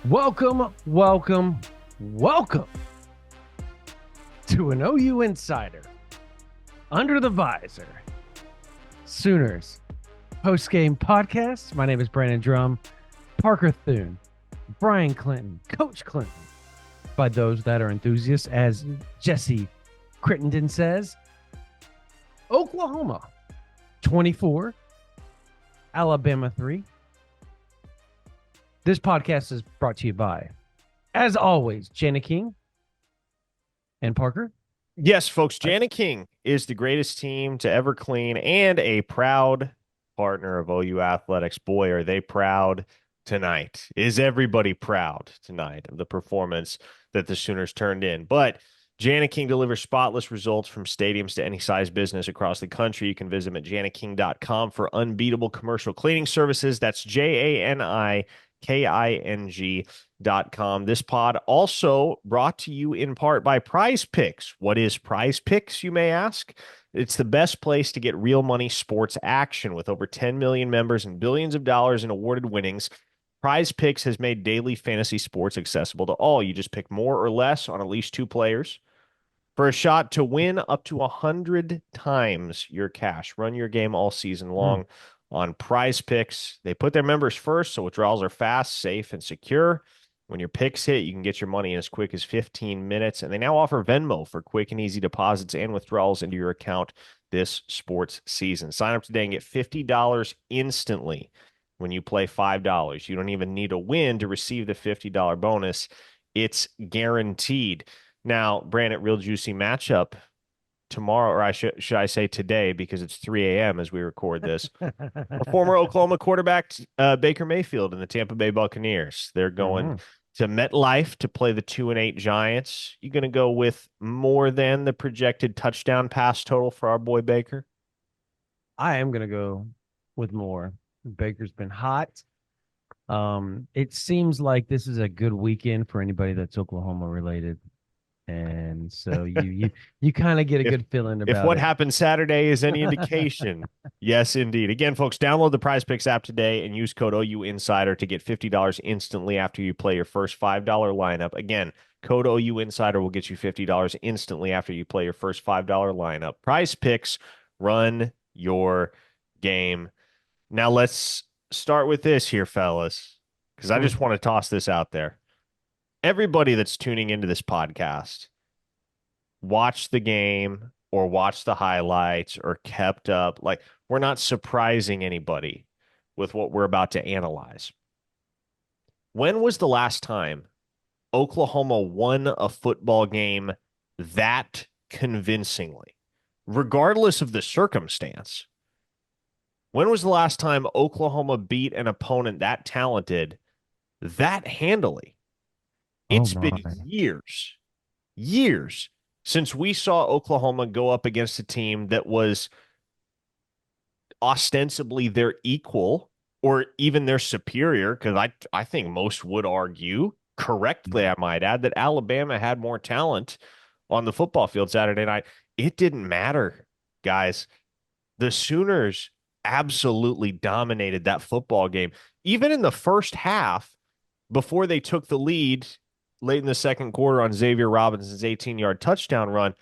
Welcome, welcome, welcome to an OU Insider Under the Visor Sooners post-game podcast. My name is Brandon Drum, Parker Thune, Brian Clinton, Coach Clinton, by those that are enthusiasts, as Jesse Crittenden says. Oklahoma 24, Alabama 3. This podcast is brought to you by, as always, Jana King and Parker. Yes, folks, Jana King is the greatest team to ever clean and a proud partner of OU Athletics. Boy, are they proud tonight. Is everybody proud tonight of the performance that the Sooners turned in? But Jana King delivers spotless results from stadiums to any size business across the country. You can visit them at janaking.com for unbeatable commercial cleaning services. That's JANIKING.com. This pod also brought to you in part by Prize Picks. What is Prize Picks, you may ask? It's the best place to get real money sports action. With over 10 million members and billions of dollars in awarded winnings, Prize Picks has made daily fantasy sports accessible to all. You just pick more or less on at least two players for a shot to win up to 100 times your cash. Run your game all season long on Prize Picks. They put their members first, so withdrawals are fast, safe, and secure. When your picks hit, you can get your money in as quick as 15 minutes, and they now offer Venmo for quick and easy deposits and withdrawals into your account this sports season. Sign up today and get $50 instantly when you play $5. You don't even need a win to receive the $50 bonus. It's guaranteed. Now, Brandon, real juicy matchup tomorrow, or should I say today, because it's 3 a.m. as we record this. A former Oklahoma quarterback, Baker Mayfield, and the Tampa Bay Buccaneers. They're going to MetLife to play the 2-8 Giants. You going to go with more than the projected touchdown pass total for our boy Baker? I am going to go with more. Baker's been hot. It seems like this is a good weekend for anybody that's Oklahoma related. And so you kind of get a good feeling about it. If what happened Saturday is any indication, yes, indeed. Again, folks, download the Prize Picks app today and use code OU Insider to get $50 instantly after you play your first $5 lineup. Again, code OU Insider will get you $50 instantly after you play your first $5 lineup. Prize Picks, run your game. Now let's start with this here, fellas, because I just want to toss this out there. Everybody that's tuning into this podcast watched the game or watched the highlights or kept up. Like, we're not surprising anybody with what we're about to analyze. When was the last time Oklahoma won a football game that convincingly, regardless of the circumstance? When was the last time Oklahoma beat an opponent that talented, that handily? It's been years since we saw Oklahoma go up against a team that was ostensibly their equal or even their superior, because I think most would argue, correctly, I might add, that Alabama had more talent on the football field Saturday night. It didn't matter, guys. The Sooners absolutely dominated that football game. Even in the first half, before they took the lead late in the second quarter on Xavier Robinson's 18-yard touchdown run,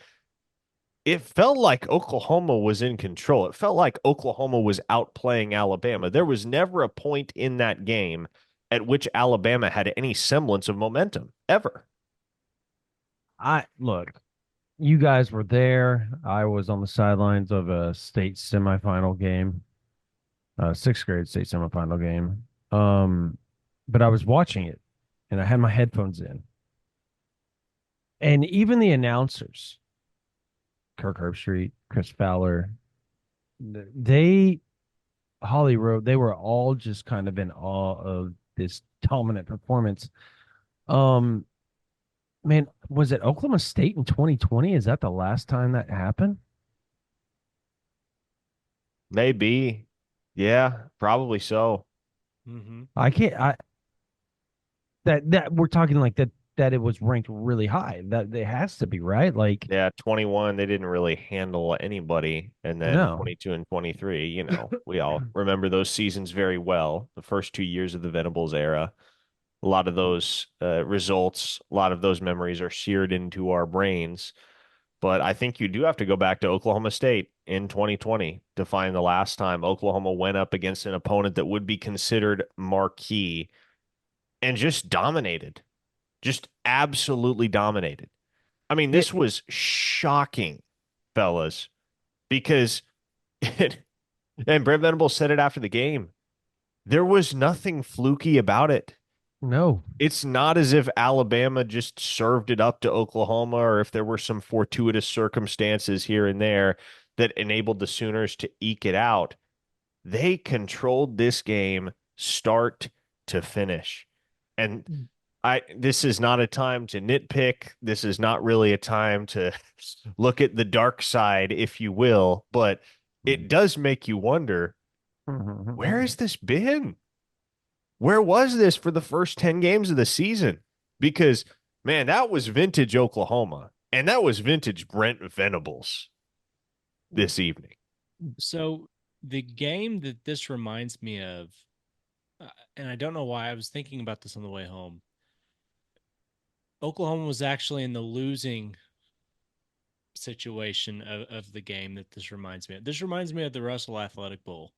it felt like Oklahoma was in control. It felt like Oklahoma was outplaying Alabama. There was never a point in that game at which Alabama had any semblance of momentum, ever. Look, you guys were there. I was on the sidelines of a state semifinal game, sixth grade state semifinal game. But I was watching it, and I had my headphones in. And even the announcers, Kirk Herbstreit, Chris Fowler, Holly Rowe, they were all just kind of in awe of this dominant performance. Man, was it Oklahoma State in 2020? Is that the last time that happened? Maybe. Yeah, probably so. That we're talking like that it was ranked really high. That it has to be, right? Like, yeah, 21, they didn't really handle anybody. And then 22 and 23, we all remember those seasons very well. The first 2 years of the Venables era. A lot of those results, a lot of those memories are seared into our brains. But I think you do have to go back to Oklahoma State in 2020 to find the last time Oklahoma went up against an opponent that would be considered marquee and just dominated, just absolutely dominated. I mean, It this was shocking, fellas, because and Brent Venables said it after the game. There was nothing fluky about it. no. It's not as if Alabama just served it up to Oklahoma or if there were some fortuitous circumstances here and there that enabled the Sooners to eke it out. They controlled this game start to finish. And this is not a time to nitpick. This is not really a time to look at the dark side, if you will, but it does make you wonder, where has this been? Where was this for the first 10 games of the season? Because, man, that was vintage Oklahoma, and that was vintage Brent Venables this evening. So the game that this reminds me of, and I don't know why I was thinking about this on the way home. Oklahoma was actually in the losing situation of the game that this reminds me of. This reminds me of the Russell Athletic Bowl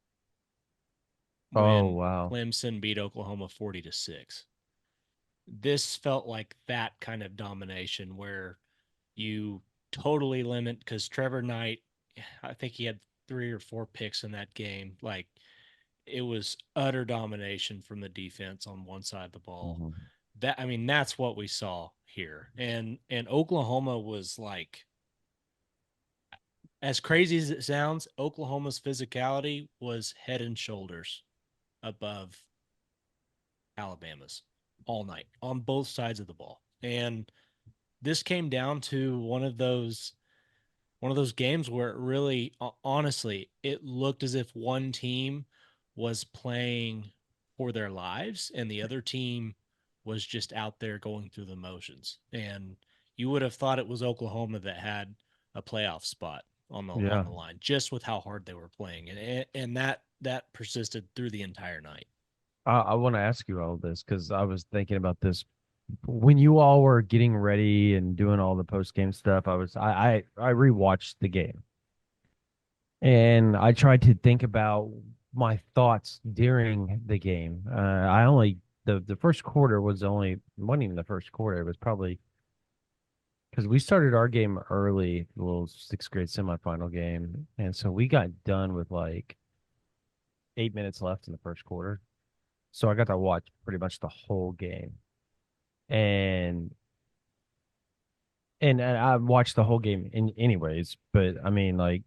Oh, when wow. Clemson beat Oklahoma 40-6. This felt like that kind of domination where you totally limit because Trevor Knight, I think he had 3 or 4 picks in that game. Like it was utter domination from the defense on one side of the ball. Mhm. That I mean, that's what we saw here. And Oklahoma was like, as crazy as it sounds, Oklahoma's physicality was head and shoulders above Alabama's all night on both sides of the ball. And this came down to one of those games where it really honestly it looked as if one team was playing for their lives and the other team was just out there going through the motions. And you would have thought it was Oklahoma that had a playoff spot on Yeah. the line just with how hard they were playing, and that persisted through the entire night. I want to ask you all this because I was thinking about this when you all were getting ready and doing all the post game stuff. I rewatched the game and I tried to think about my thoughts during the game. I only the first quarter was only wasn't even the first quarter. It was probably because we started our game early, the little sixth grade semifinal game, and so we got done with like 8 minutes left in the first quarter. So I got to watch pretty much the whole game. And and I watched the whole game in anyways, but I mean like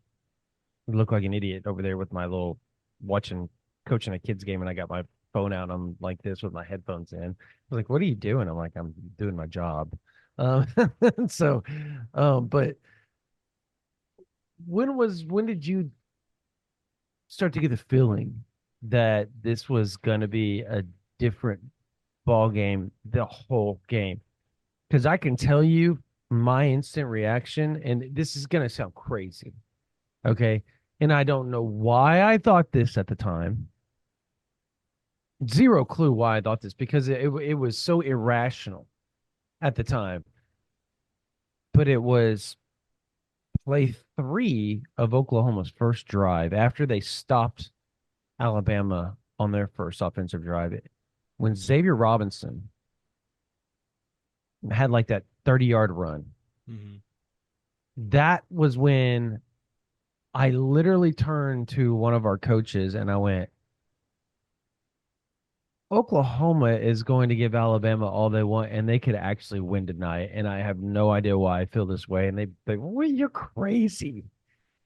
look like an idiot over there with my little watching coaching a kids game and I got my phone out and I'm like this with my headphones in. I was like, what are you doing? I'm like, I'm doing my job. Um so but when did you start to get the feeling that this was gonna be a different ball game the whole game? Because I can tell you my instant reaction, and this is going to sound crazy. Okay. And I don't know why I thought this at the time. Zero clue why I thought this because it was so irrational at the time. But it was play three of Oklahoma's first drive after they stopped Alabama on their first offensive drive. When Xavier Robinson had like that 30-yard run, Mm-hmm. that was when I literally turned to one of our coaches and I went, Oklahoma is going to give Alabama all they want, and they could actually win tonight. And I have no idea why I feel this way. And they well, you're crazy.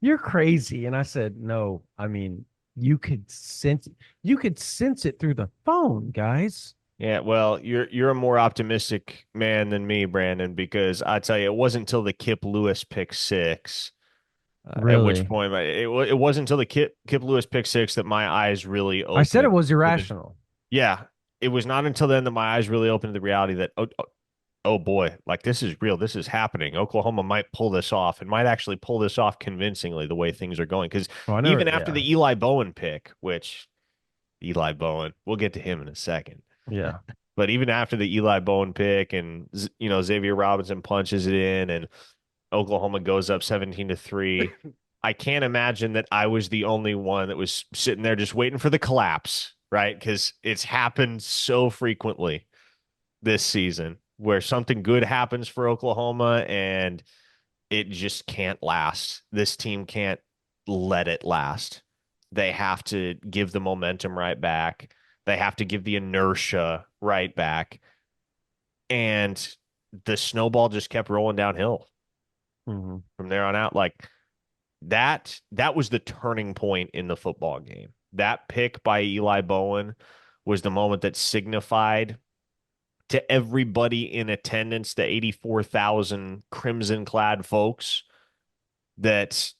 You're crazy. And I said, no, I mean, you could sense it through the phone, guys. Yeah, well, you're a more optimistic man than me, Brandon, because I tell you, it wasn't until the Kip Lewis pick six, at which Really. point it wasn't until the Kip Lewis pick six that my eyes really I said it opened was to the irrational. yeah. It was not until then that my eyes really opened to the reality that oh boy, like this is real. This is happening. Oklahoma might pull this off and might actually pull this off convincingly the way things are going. Because Well, I know, even after yeah. the Eli Bowen pick, which Eli Bowen, we'll get to him in a second. Yeah. But even after the Eli Bowen pick and Xavier Robinson punches it in and Oklahoma goes up 17-3, I can't imagine that I was the only one that was sitting there just waiting for the collapse, right? Because it's happened so frequently this season where something good happens for Oklahoma and it just can't last. This team can't let it last. They have to give the momentum right back. They have to give the inertia right back. And the snowball just kept rolling downhill from there on out. Like that was the turning point in the football game. That pick by Eli Bowen was the moment that signified to everybody in attendance, the 84,000 crimson clad folks that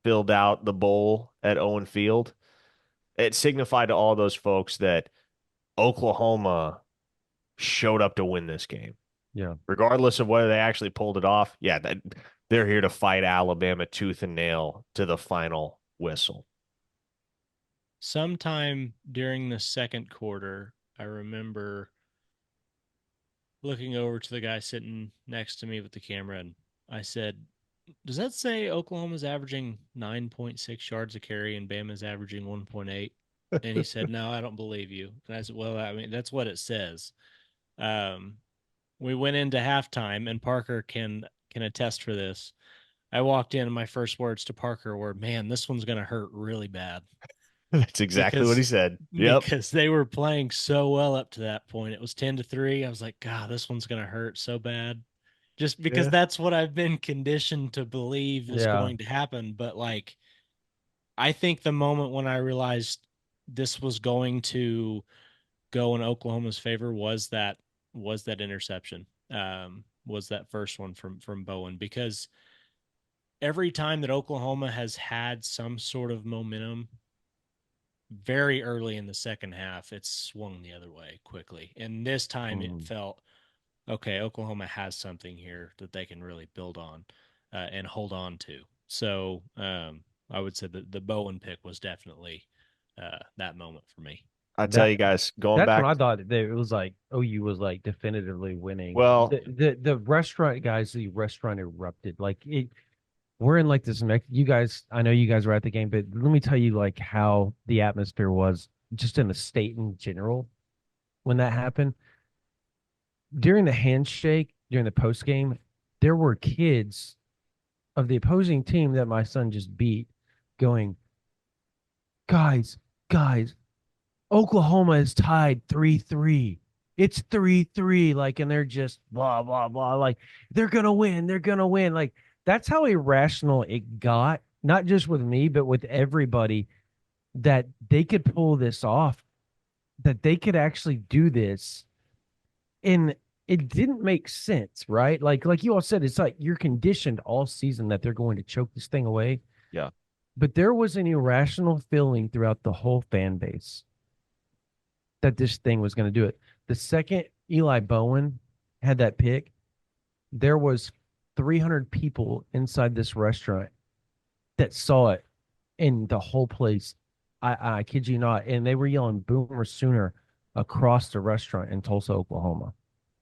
filled out the bowl at Owen Field. It signified to all those folks that Oklahoma showed up to win this game. Yeah. Regardless of whether they actually pulled it off. Yeah, they're here to fight Alabama tooth and nail to the final whistle. Sometime during the second quarter, I remember looking over to the guy sitting next to me with the camera, and I said, does that say Oklahoma's averaging 9.6 yards a carry and Bama's averaging 1.8? And he said, no, I don't believe you. And I said, well, I mean, that's what it says. We went into halftime, and Parker can attest for this. I walked in, and my first words to Parker were, man, this one's going to hurt really bad. That's exactly what he said. Yep. Because they were playing so well up to that point. It was 10-3. I was like, God, this one's going to hurt so bad. Just because that's what I've been conditioned to believe is going to happen. But like, I think the moment when I realized this was going to go in Oklahoma's favor was that interception. Was that first one from Bowen, because every time that Oklahoma has had some sort of momentum very early in the second half, it's swung the other way quickly. And this time it felt, okay, Oklahoma has something here that they can really build on and hold on to. So I would say that the Bowen pick was definitely that moment for me. I tell you guys, going that's back, when I thought it was like OU was like definitively winning. Well, the restaurant guys, the restaurant erupted. Like we're in like this next. You guys, I know you guys were at the game, but let me tell you like how the atmosphere was just in the state in general when that happened. During the handshake, during the post game, there were kids of the opposing team that my son just beat going, guys, Oklahoma is tied 3-3. It's 3-3. Like, and they're just blah, blah, blah. Like, they're going to win. They're going to win. Like, that's how irrational it got, not just with me, but with everybody, that they could pull this off, that they could actually do this. And it didn't make sense, right? Like you all said, it's like you're conditioned all season that they're going to choke this thing away. Yeah. But there was an irrational feeling throughout the whole fan base that this thing was going to do it. The second Eli Bowen had that pick, there was 300 people inside this restaurant that saw it, and the whole place, I kid you not, and they were yelling Boomer Sooner across the restaurant in Tulsa, Oklahoma.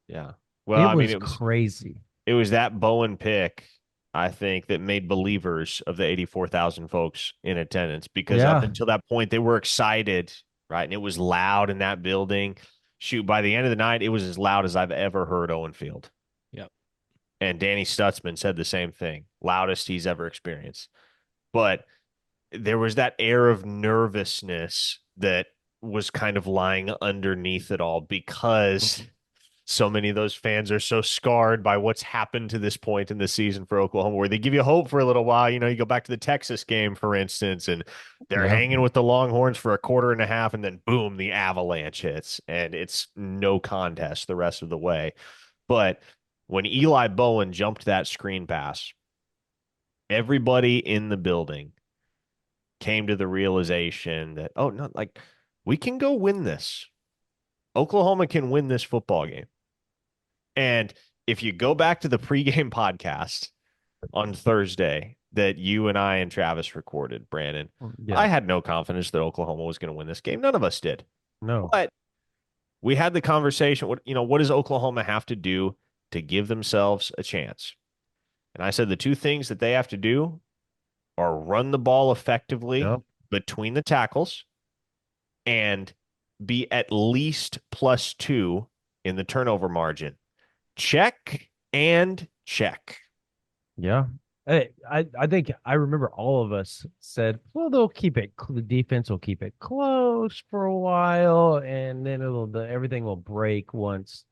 Yeah. Well, it was crazy. It was that Bowen pick, I think, that made believers of the 84,000 folks in attendance, because up until that point, they were excited, right? And it was loud in that building. Shoot, by the end of the night, it was as loud as I've ever heard Owen Field. Yep. And Danny Stutzman said the same thing, loudest he's ever experienced. But there was that air of nervousness that was kind of lying underneath it all, because so many of those fans are so scarred by what's happened to this point in the season for Oklahoma, where they give you hope for a little while. You go back to the Texas game, for instance, and they're hanging with the Longhorns for a quarter and a half, and then boom, the avalanche hits, and it's no contest the rest of the way. But when Eli Bowen jumped that screen pass, everybody in the building came to the realization that, oh, no, like, we can go win this. Oklahoma can win this football game. And if you go back to the pregame podcast on Thursday that you and I and Travis recorded, Brandon, I had no confidence that Oklahoma was going to win this game. None of us did. No. But We had the conversation. What does Oklahoma have to do to give themselves a chance? And I said the two things that they have to do are run the ball effectively Yep. between the tackles and be at least +2 in the turnover margin. Check and check. Yeah. I think I remember all of us said, well, they'll keep it. The defense will keep it close for a while, and then everything will break once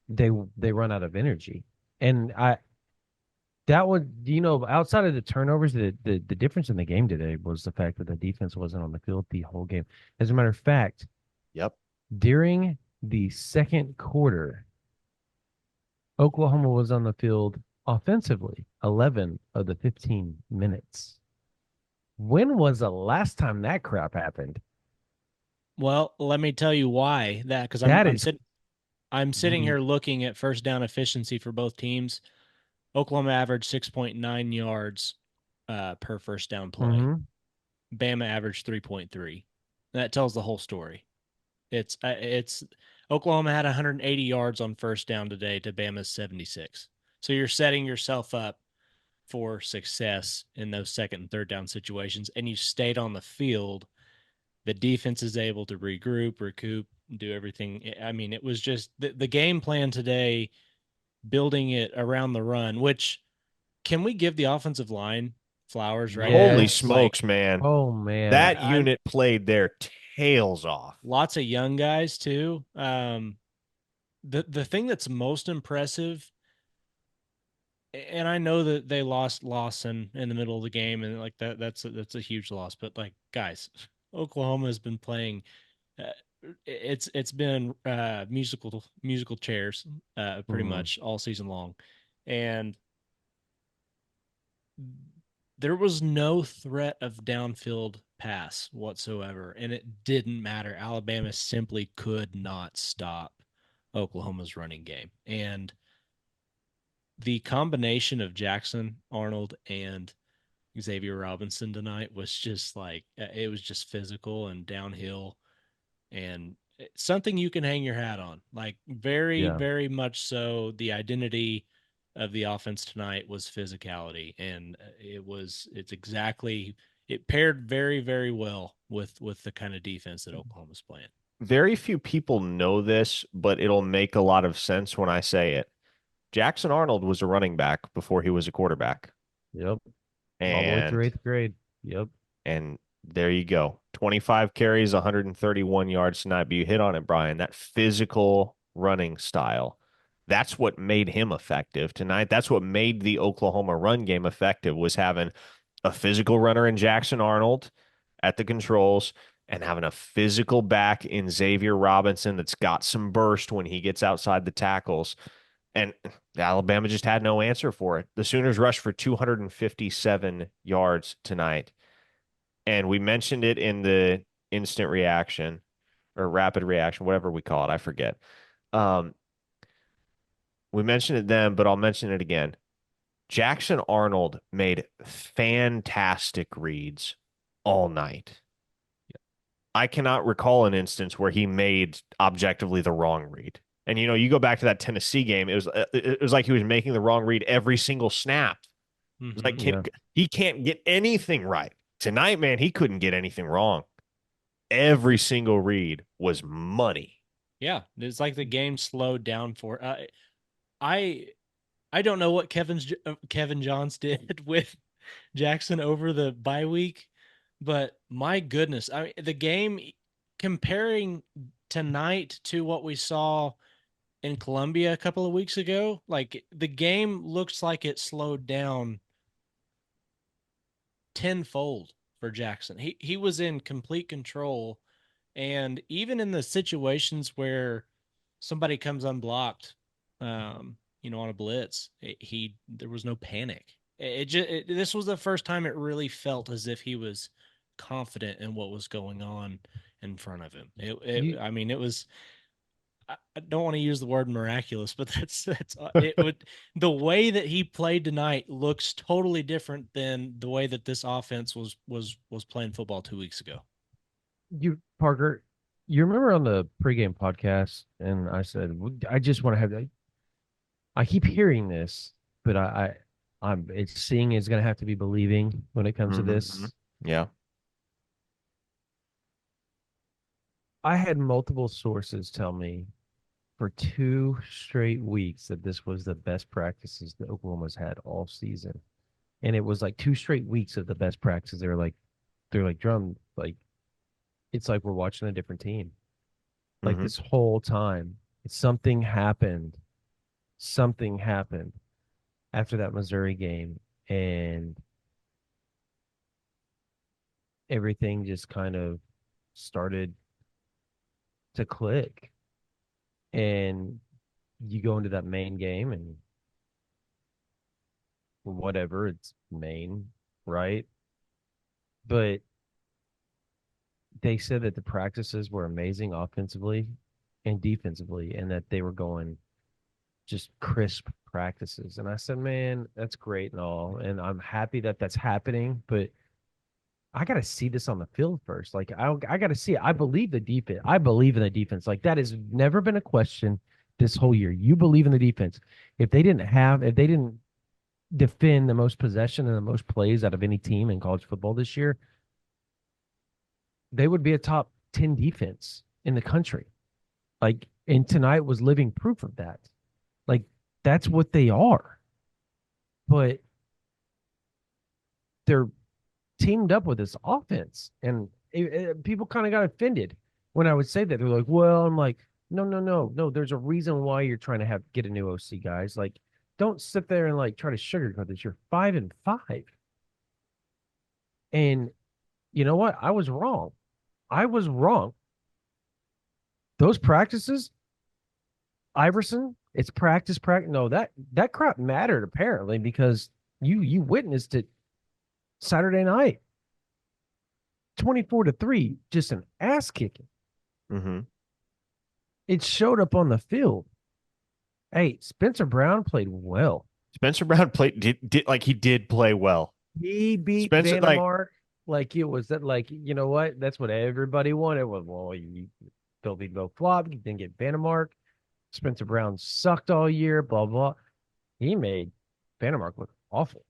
they run out of energy. And that would outside of the turnovers, the difference in the game today was the fact that the defense wasn't on the field the whole game. As a matter of fact, Yep. during the second quarter, Oklahoma was on the field offensively 11 of the 15 minutes. When was the last time that crap happened? Well, let me tell you why that, because That I'm is sitting I'm sitting mm, here looking at first down efficiency for both teams. Oklahoma averaged 6.9 yards per first down play. mhm. Bama averaged 3.3. That tells the whole story. It's Oklahoma had 180 yards on first down today to Bama's 76. So you're setting yourself up for success in those second and third down situations, and you stayed on the field. The defense is able to regroup, recoup, do everything. I mean, it was just the game plan today, building it around the run, which can we give the offensive line flowers right Holy now? Yes. Like, smokes, man. Oh man. That I'm unit played their tails off. lots of young guys too. The thing that's most impressive, and I know that they lost Lawson in the middle of the game, and like that's a huge loss. But like, guys, Oklahoma has been playing. Uh, it's been musical chairs pretty Mhm. much all season long, and there was no threat of downfield pass whatsoever, and it didn't matter. Alabama simply could not stop Oklahoma's running game, and the combination of Jackson Arnold and Xavier Robinson tonight was just like it was just physical and downhill and something you can hang your hat on. Like very, Yeah. very much so. The identity of the offense tonight was physicality, and it paired very, very well with the kind of defense that Oklahoma's playing. Very few people know this, but it'll make a lot of sense when I say it. Jackson Arnold was a running back before he was a quarterback. Yep. All the way through And eighth grade. Yep. and there you go. 25 carries, 131 yards tonight. But you hit on it, Brian. That physical running style. That's what made him effective tonight. That's what made the Oklahoma run game effective was having a physical runner in Jackson Arnold at the controls and having a physical back in Xavier Robinson that's got some burst when he gets outside the tackles. And Alabama just had no answer for it. The Sooners rushed for 257 yards tonight. And we mentioned it in the instant reaction or rapid reaction, whatever we call it. I forget. Um, we mentioned it then, but I'll mention it again. Jackson Arnold made fantastic reads all night. I cannot recall an instance where he made objectively the wrong read. And you go back to that Tennessee game, it was like he was making the wrong read every single snap. It was like Mm-hmm. Yeah. he can't get anything right. Tonight, man, he couldn't get anything wrong. Every single read was money. Yeah, it's like the game slowed down for. I I don't know what Kevin Johns did with Jackson over the bye week, but my goodness, I mean, the game comparing tonight to what we saw in Columbia a couple of weeks ago, like the game looks like it slowed down tenfold for Jackson. He was in complete control, and even in the situations where somebody comes unblocked, on a blitz, he there was no panic. This was the first time it really felt as if he was confident in what was going on in front of him. You I mean, it was. I don't want to use the word miraculous, but that's it would the way that he played tonight looks totally different than the way that this offense was playing football 2 weeks ago. you Parker. You remember on the pregame podcast, and I said, I just want to have. I keep hearing this, but I'm. It's seeing is going to have to be believing when it comes to Mm-hmm. this. Yeah. I had multiple sources tell me for 2 straight weeks that this was the best practices that Oklahoma's had all season, and it was like 2 straight weeks of the best practices. They're like drum, like it's like we're watching a different team. Like Mm-hmm. this whole time, something happened. Something happened after that Missouri game, and everything just kind of started to click. And you go into that main game, and whatever, it's Maine, right? But they said that the practices were amazing offensively and defensively, and that they were going just crisp practices. And I said, man, that's great and all. And I'm happy that that's happening, but I got to see this on the field first. Like, I got to see it. I believe the defense. I believe in the defense. Like, that has never been a question this whole year. You believe in the defense. If they didn't defend the most possession and the most plays out of any team in college football this year, they would be a top 10 defense in the country. Like, and tonight was living proof of that. Like, that's what they are. But they're teamed up with this offense. And people kind of got offended when I would say that. They're like, well, I'm like, no, no, no, no. There's a reason why you're trying to get a new OC, guys. Like, don't sit there and like try to sugarcoat this. You're 5-5. And you know what? I was wrong. I was wrong. Those practices, Iverson, it's practice, practice. No, that crap mattered apparently because you witnessed it Saturday night. 24-3, just an ass kicking. Mm-hmm. It showed up on the field. Hey, Spencer Brown played well. Spencer Brown played did like he did play well. He beat Spencer like Vandermark like it was that like you know what? That's what everybody wanted. Well, you Philly Bill flop. You didn't get Vandermark. Spencer Brown sucked all year. Blah blah. He made Vandermark look awful.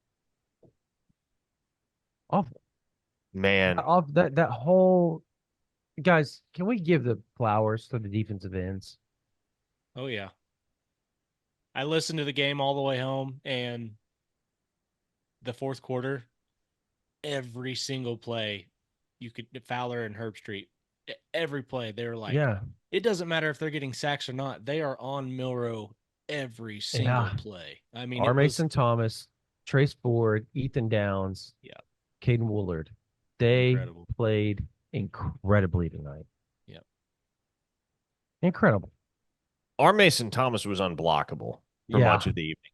Awful. man, That whole guys. Can we give the flowers to the defensive ends? Oh yeah. I listened to the game all the way home, and the fourth quarter, every single play, you could Fowler and Herbstreit, every play they were like, Yeah, it doesn't matter if they're getting sacks or not, they are on Milrow every single yeah. play. I mean, R. it was Mason Thomas, Trace Ford, Ethan Downs, yeah, Caden Woolard. They incredible. played incredibly tonight. Yeah, Incredible. R. Mason Thomas was unblockable for Yeah. much of the evening.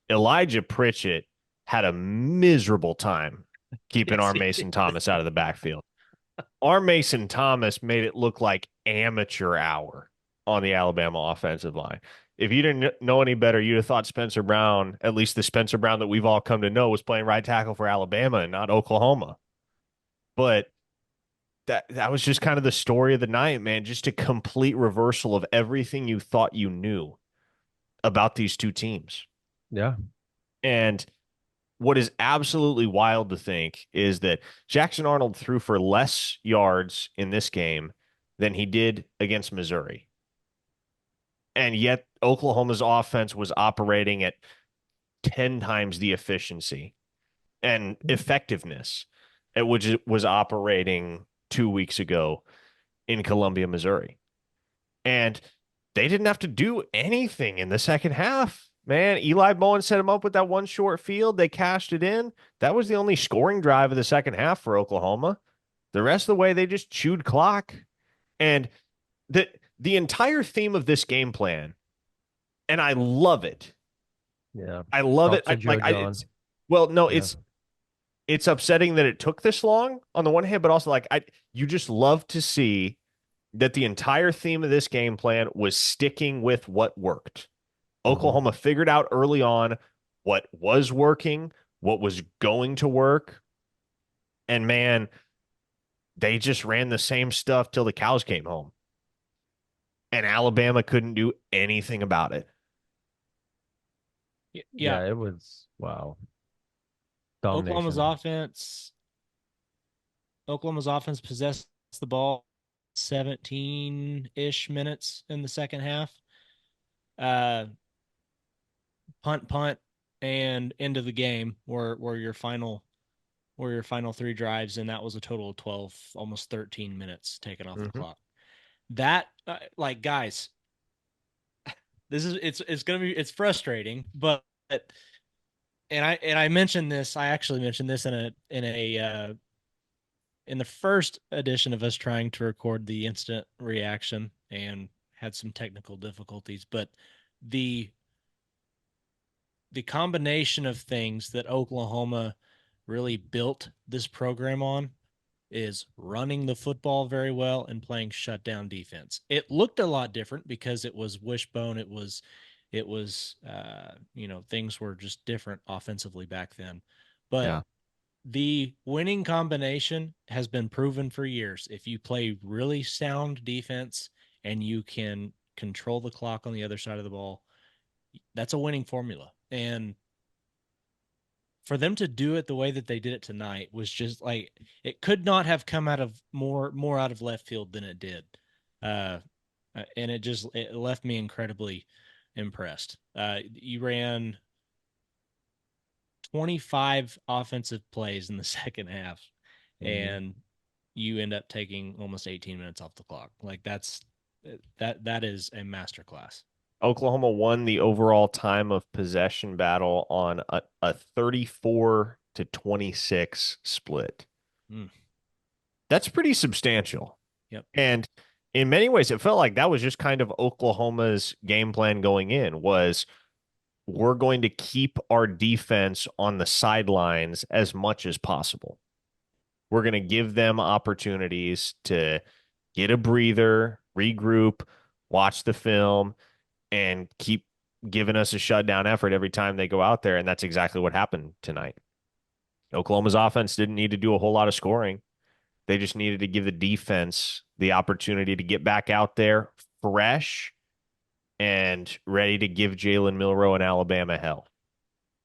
Elijah Pritchett had a miserable time keeping yes, R. he did. Mason Thomas out of the backfield. R. Mason Thomas made it look like amateur hour on the Alabama offensive line. If you didn't know any better, you'd have thought Spencer Brown, at least the Spencer Brown that we've all come to know, was playing right tackle for Alabama and not Oklahoma. But that was just kind of the story of the night, man. Just a complete reversal of everything you thought you knew about these two teams. Yeah. And what is absolutely wild to think is that Jackson Arnold threw for less yards in this game than he did against Missouri. And yet Oklahoma's offense was operating at 10 times the efficiency and effectiveness at which it was operating 2 weeks ago in Columbia, Missouri. And they didn't have to do anything in the second half. Man, Eli Bowen set him up with that one short field. They cashed it in. That was the only scoring drive of the second half for Oklahoma. The rest of the way, they just chewed clock. And the entire theme of this game plan, and I love it. Yeah. I love it. Talks to Joe John. Well, no, Yeah. it's upsetting that it took this long on the one hand, but also like you just love to see that the entire theme of this game plan was sticking with what worked. Oklahoma figured out early on what was working, what was going to work. And man, they just ran the same stuff till the cows came home. and Alabama couldn't do anything about it. Yeah. Yeah, it was wow. Oklahoma's Domination. offense, Oklahoma's offense possessed the ball 17-ish minutes in the second half. Uh, punt, and end of the game were your final three drives, and that was a total of 12, almost 13 minutes taken off the Mm-hmm. clock. That like guys, this is it's gonna be it's frustrating, but and I mentioned this. I actually mentioned this in the first edition of us trying to record the instant reaction and had some technical difficulties, but the the combination of things that Oklahoma really built this program on is running the football very well and playing shutdown defense. It looked a lot different because it was wishbone. Things were just different offensively back then. But Yeah. the winning combination has been proven for years. If you play really sound defense and you can control the clock on the other side of the ball, that's a winning formula. And for them to do it the way that they did it tonight was just like it could not have come out of more out of left field than it did. Uh, and it left me incredibly impressed. You ran 25 offensive plays in the second half, Mm-hmm. and you end up taking almost 18 minutes off the clock. Like that is a masterclass. Oklahoma won the overall time of possession battle on a 34-26 split. Mm, That's pretty substantial. yep. And in many ways, it felt like that was just kind of Oklahoma's game plan going in was we're going to keep our defense on the sidelines as much as possible. We're going to give them opportunities to get a breather, regroup, watch the film, and keep giving us a shutdown effort every time they go out there. And that's exactly what happened tonight. Oklahoma's offense didn't need to do a whole lot of scoring. They just needed to give the defense the opportunity to get back out there fresh and ready to give Jalen Milroe and Alabama hell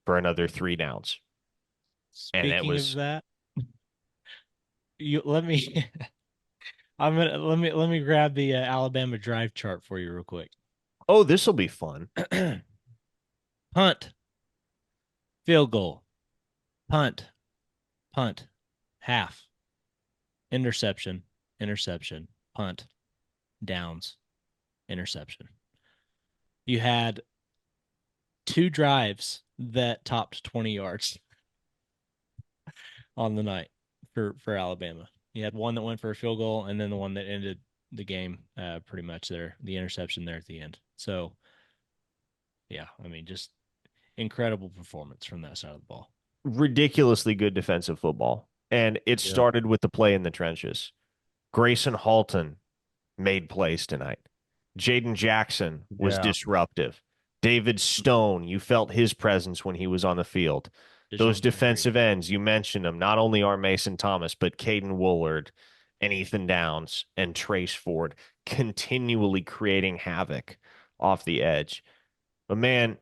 for another 3 downs. And it Speaking of was, that, you let me I'm gonna let me grab the Alabama drive chart for you real quick. oh, this will be fun. Punt, field goal, punt, punt, half, interception, interception, punt, downs, interception. You had two drives that topped 20 yards on the night for Alabama. You had one that went for a field goal, and then the one that ended the game pretty much there, the interception there at the end. So, yeah, I mean, just incredible performance from that side of the ball. Ridiculously good defensive football. And it Yeah. started with the play in the trenches. Grayson Halton made plays tonight. Jaden Jackson was Yeah. disruptive. David Stone, you felt his presence when he was on the field. Those DeJounte Murray. defensive ends, you mentioned them, not only are Mason Thomas, but Caden Woolard and Ethan Downs and Trace Ford continually creating havoc off the edge. But man,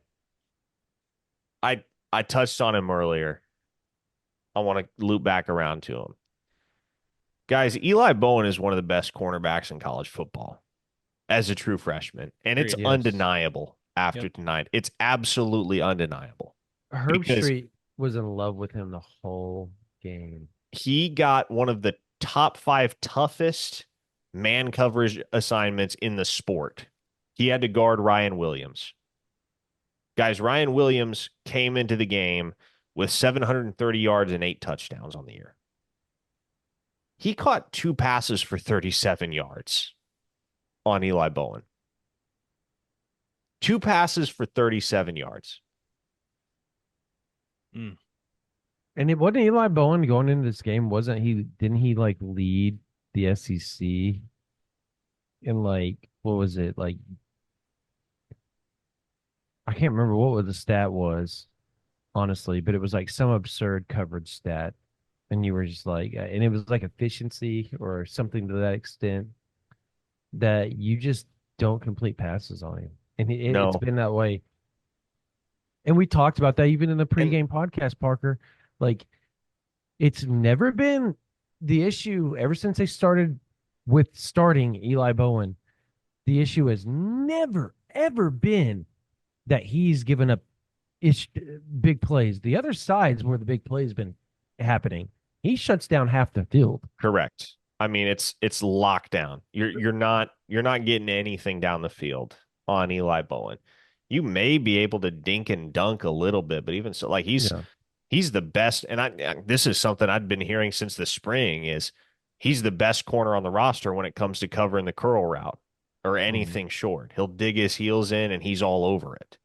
I I touched on him earlier. I want to loop back around to him. Guys, Eli Bowen is one of the best cornerbacks in college football as a true freshman, and it's Agreed. Yes. undeniable after Yep. tonight. It's absolutely undeniable Herb because Street was in love with him the whole game. he got one of the top 5 toughest man coverage assignments in the sport. He had to guard Ryan Williams. Guys, Ryan Williams came into the game with 730 yards and 8 touchdowns on the year. He caught 2 passes for 37 yards on Eli Bowen. 2 passes for 37 yards. Mm. And it wasn't Eli Bowen going into this game, wasn't he? Didn't he like lead the SEC in like what was it? Like I can't remember what the stat was, honestly, but it was like some absurd coverage stat. And you were just like, and it was like efficiency or something to that extent that you just don't complete passes on him, and it's No. been that way. And we talked about that even in the And pregame podcast, Parker. Like, it's never been the issue ever since they started with starting Eli Bowen. The issue has never, ever been that he's given up big plays. The other side's where the big plays been happening. He shuts down half the field. correct. I mean, it's lockdown. You're not getting anything down the field on Eli Bowen. You may be able to dink and dunk a little bit, but even so, like Yeah. he's the best. And this is something I've been hearing since the spring is he's the best corner on the roster when it comes to covering the curl route or Mhm. anything short. He'll dig his heels in and he's all over it.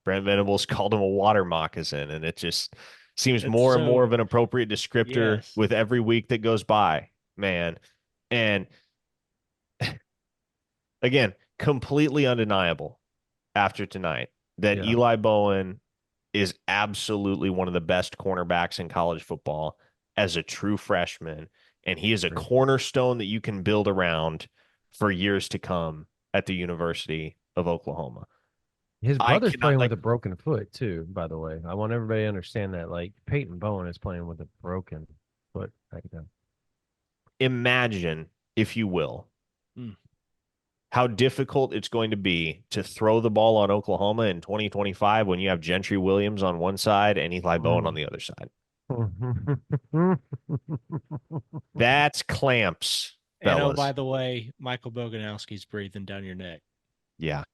Brent Venables called him a water moccasin, and it just seems It's more and more so of an appropriate descriptor yes. with every week that goes by, man. And again, completely undeniable after tonight that Yeah. Eli Bowen is absolutely one of the best cornerbacks in college football as a true freshman. And he is a Right. cornerstone that you can build around for years to come at the University of Oklahoma. His I brother's cannot playing like with a broken foot too, by the way. I want everybody to understand that. Like Peyton Bowen is playing with a broken foot right now. imagine, if you will, Mm. how difficult it's going to be to throw the ball on Oklahoma in 2025 when you have Gentry Williams on one side and Eli Bowen on the other side. That's clamps, And oh, by fellas. the way, Michael Boganowski's breathing down your neck. Yeah,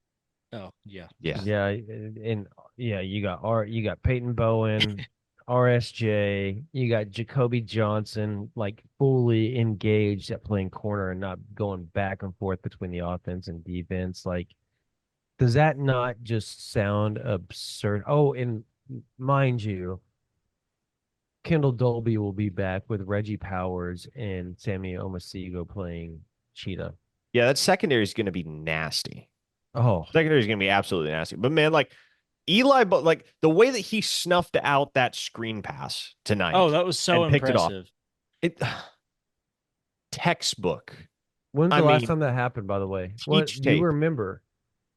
Oh, yeah. yeah. Yeah, and yeah, you got Peyton Bowen, RSJ, you got Jacoby Johnson, like fully engaged at playing corner and not going back and forth between the offense and defense. Like, does that not just sound absurd? Oh, and mind you, Kendall Dolby will be back with Reggie Powers and Sammy Omasigo playing Cheetah. Yeah, that secondary is going to be nasty. Oh, Secondary is going to be absolutely nasty. But man, like but like the way that he snuffed out that screen pass Oh, tonight that was so and picked it off, impressive. it textbook. when's I the last mean, time that happened, by the way? What teach do you tape. remember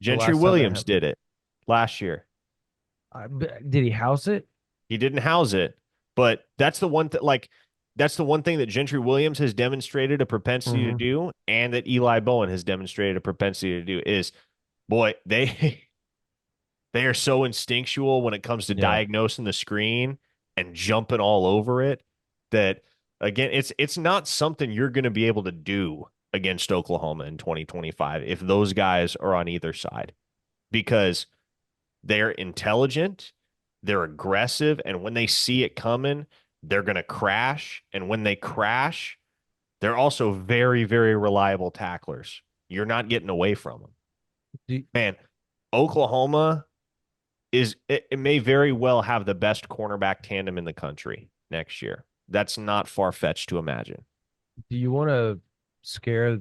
the Gentry last time that Williams happened? did it last year. Did he house it? He didn't house it, but that's the one that's the one thing that Gentry Williams has demonstrated a propensity to Mm-hmm. do, and that Eli Bowen has demonstrated a propensity to do is, boy, they are so instinctual when it comes to Yeah. diagnosing the screen and jumping all over it that again, it's not something you're going to be able to do against Oklahoma in 2025 if those guys are on either side because they're intelligent, they're aggressive, and when they see it coming, they're going to crash. And when they crash, they're also very, very reliable tacklers. You're not getting away from them. Do, Man, Oklahoma it may very well have the best cornerback tandem in the country next year. That's not far fetched to imagine. do you want to scare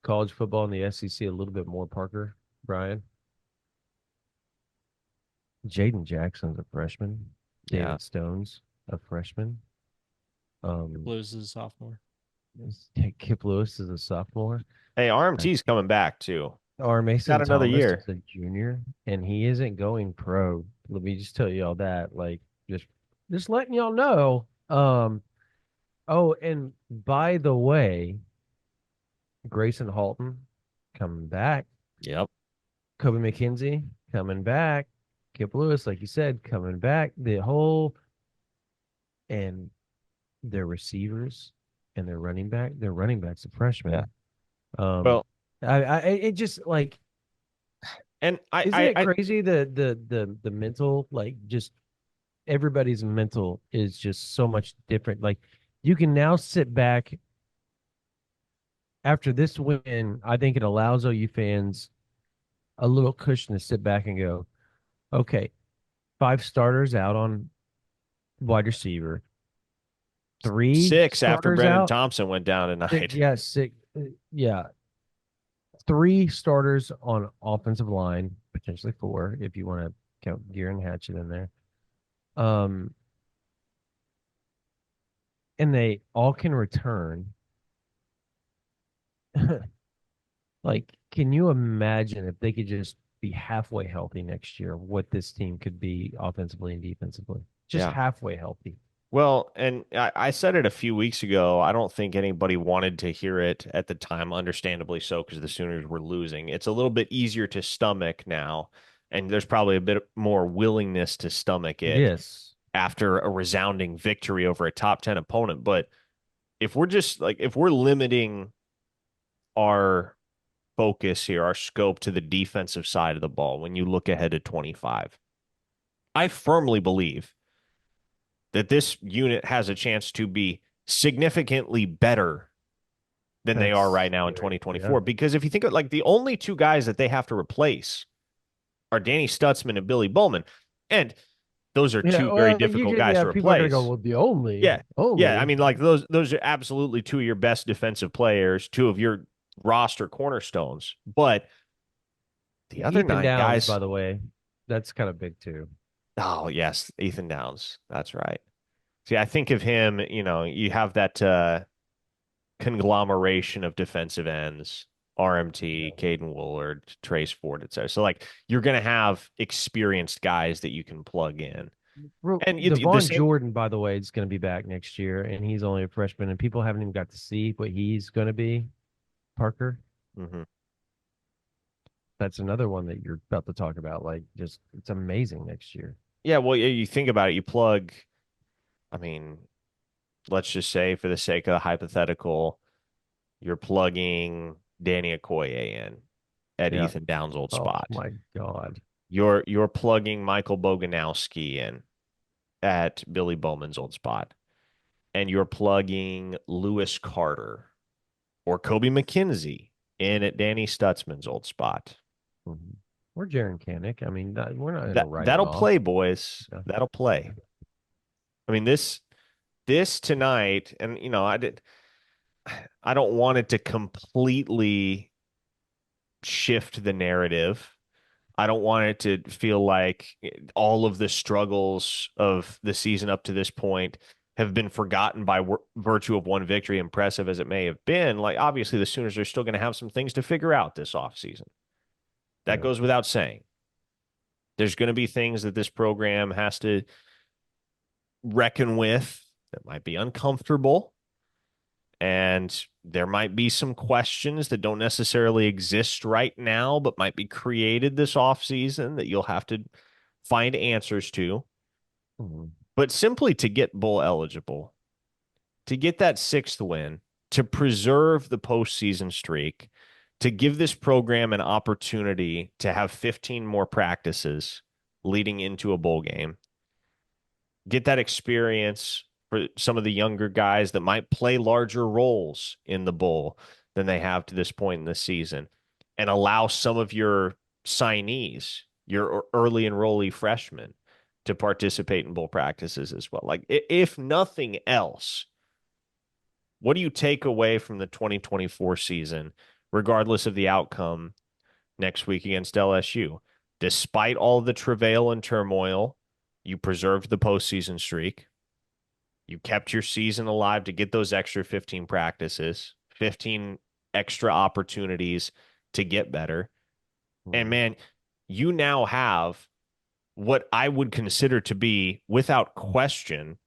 college football in the SEC a little bit more, Parker, Brian? Jaden Jackson's a freshman. Yeah. David Stone's a freshman. Blues is a sophomore. Kip Lewis is a sophomore. Hey, Uh, RMT's coming back too. Or Got Mason another Thomas year. is a junior, and he isn't going pro. Let me just tell you all that. Like, just letting y'all know. Oh, and by the way, Grayson Halton coming back. Yep. Kobe McKenzie coming back. Kip Lewis, like you said, coming back. The whole and their receivers and their running backs are Yeah. freshmen. Um, Well, it just like, and isn't it crazy the mental, like, just everybody's mental is just so much different. Like, you can now sit back after this win. I think it allows OU fans a little cushion to sit back and go, okay, 5 starters out on wide receiver, 6 after starters Brendan out. Thompson went down tonight. Yeah, 6. Yeah, 3 starters on offensive line, potentially 4 if you want to count Gear and Hatchet in there. Um, and they all can return. Like, can you imagine if they could just be halfway healthy next year, what this team could be offensively and defensively? Just Yeah. halfway healthy. Well, and I said it a few weeks ago. I don't think anybody wanted to hear it at the time, understandably so, because the Sooners were losing. It's a little bit easier to stomach now, and there's probably a bit more willingness to stomach it Yes. after a resounding victory over a top 10 opponent. But if we're limiting our focus here, our scope to the defensive side of the ball when you look ahead to 25, I firmly believe that this unit has a chance to be significantly better than they are That's right now in scary. Yeah. 2024. Because if you think of like the only two guys that they have to replace are Danny Stutzman and Billy Bowman. And those are Yeah. two very Well, you difficult can, guys yeah, to people are gonna go, replace. well, the only, Yeah. Yeah. I only mean, like those are absolutely two of your best defensive players, two of your roster cornerstones. But the other Ethan nine Downs, guys, by the way, that's kind of big too. oh yes, Ethan Downs. That's right. See, I think of him, you have that conglomeration of defensive ends, Yeah. RMT, Caden Woolard, Trace Ford, et cetera. So like you're gonna have experienced guys that you can plug in. And the Devon same. Jordan, by the way, is going to be back next year, and he's only a freshman, and people haven't even got to see what he's going to be. Parker, Mhm. that's another one that you're about to talk about. Like, just it's amazing next year. Yeah, well, you think about it, you plug, I mean, let's just say for the sake of the hypothetical, you're plugging Danny Okoye in at Yeah. Ethan Downs' old Oh spot. my God. You're plugging Michael Boganowski in at Billy Bowman's old spot. And you're plugging Lewis Carter or Kobe McKenzie in at Danny Stutzman's old spot. Mhm. We're Jaron Kanik. I mean, we're not going to That write it that'll off. play, boys. Yeah. That'll play. I mean, this tonight, and I don't want it to completely shift the narrative. I don't want it to feel like all of the struggles of the season up to this point have been forgotten by virtue of one victory, impressive as it may have been. Like, obviously, the Sooners are still going to have some things to figure out this offseason. That Yeah. goes without saying. There's going to be things that this program has to reckon with that might be uncomfortable. And there might be some questions that don't necessarily exist right now, but might be created this offseason that you'll have to find answers to. Mhm. But simply to get bowl eligible, to get that sixth win, to preserve the postseason streak, to give this program an opportunity to have 15 more practices leading into a bowl game, get that experience for some of the younger guys that might play larger roles in the bowl than they have to this point in the season, and allow some of your signees, your early enrollee freshmen, to participate in bowl practices as well. Like, if nothing else, what do you take away from the 2024 season, regardless of the outcome next week against LSU? Despite all the travail and turmoil, you preserved the postseason streak. You kept your season alive to get those extra 15 practices, 15 extra opportunities to get better. And Mhm. man, you now have what I would consider to be, without question,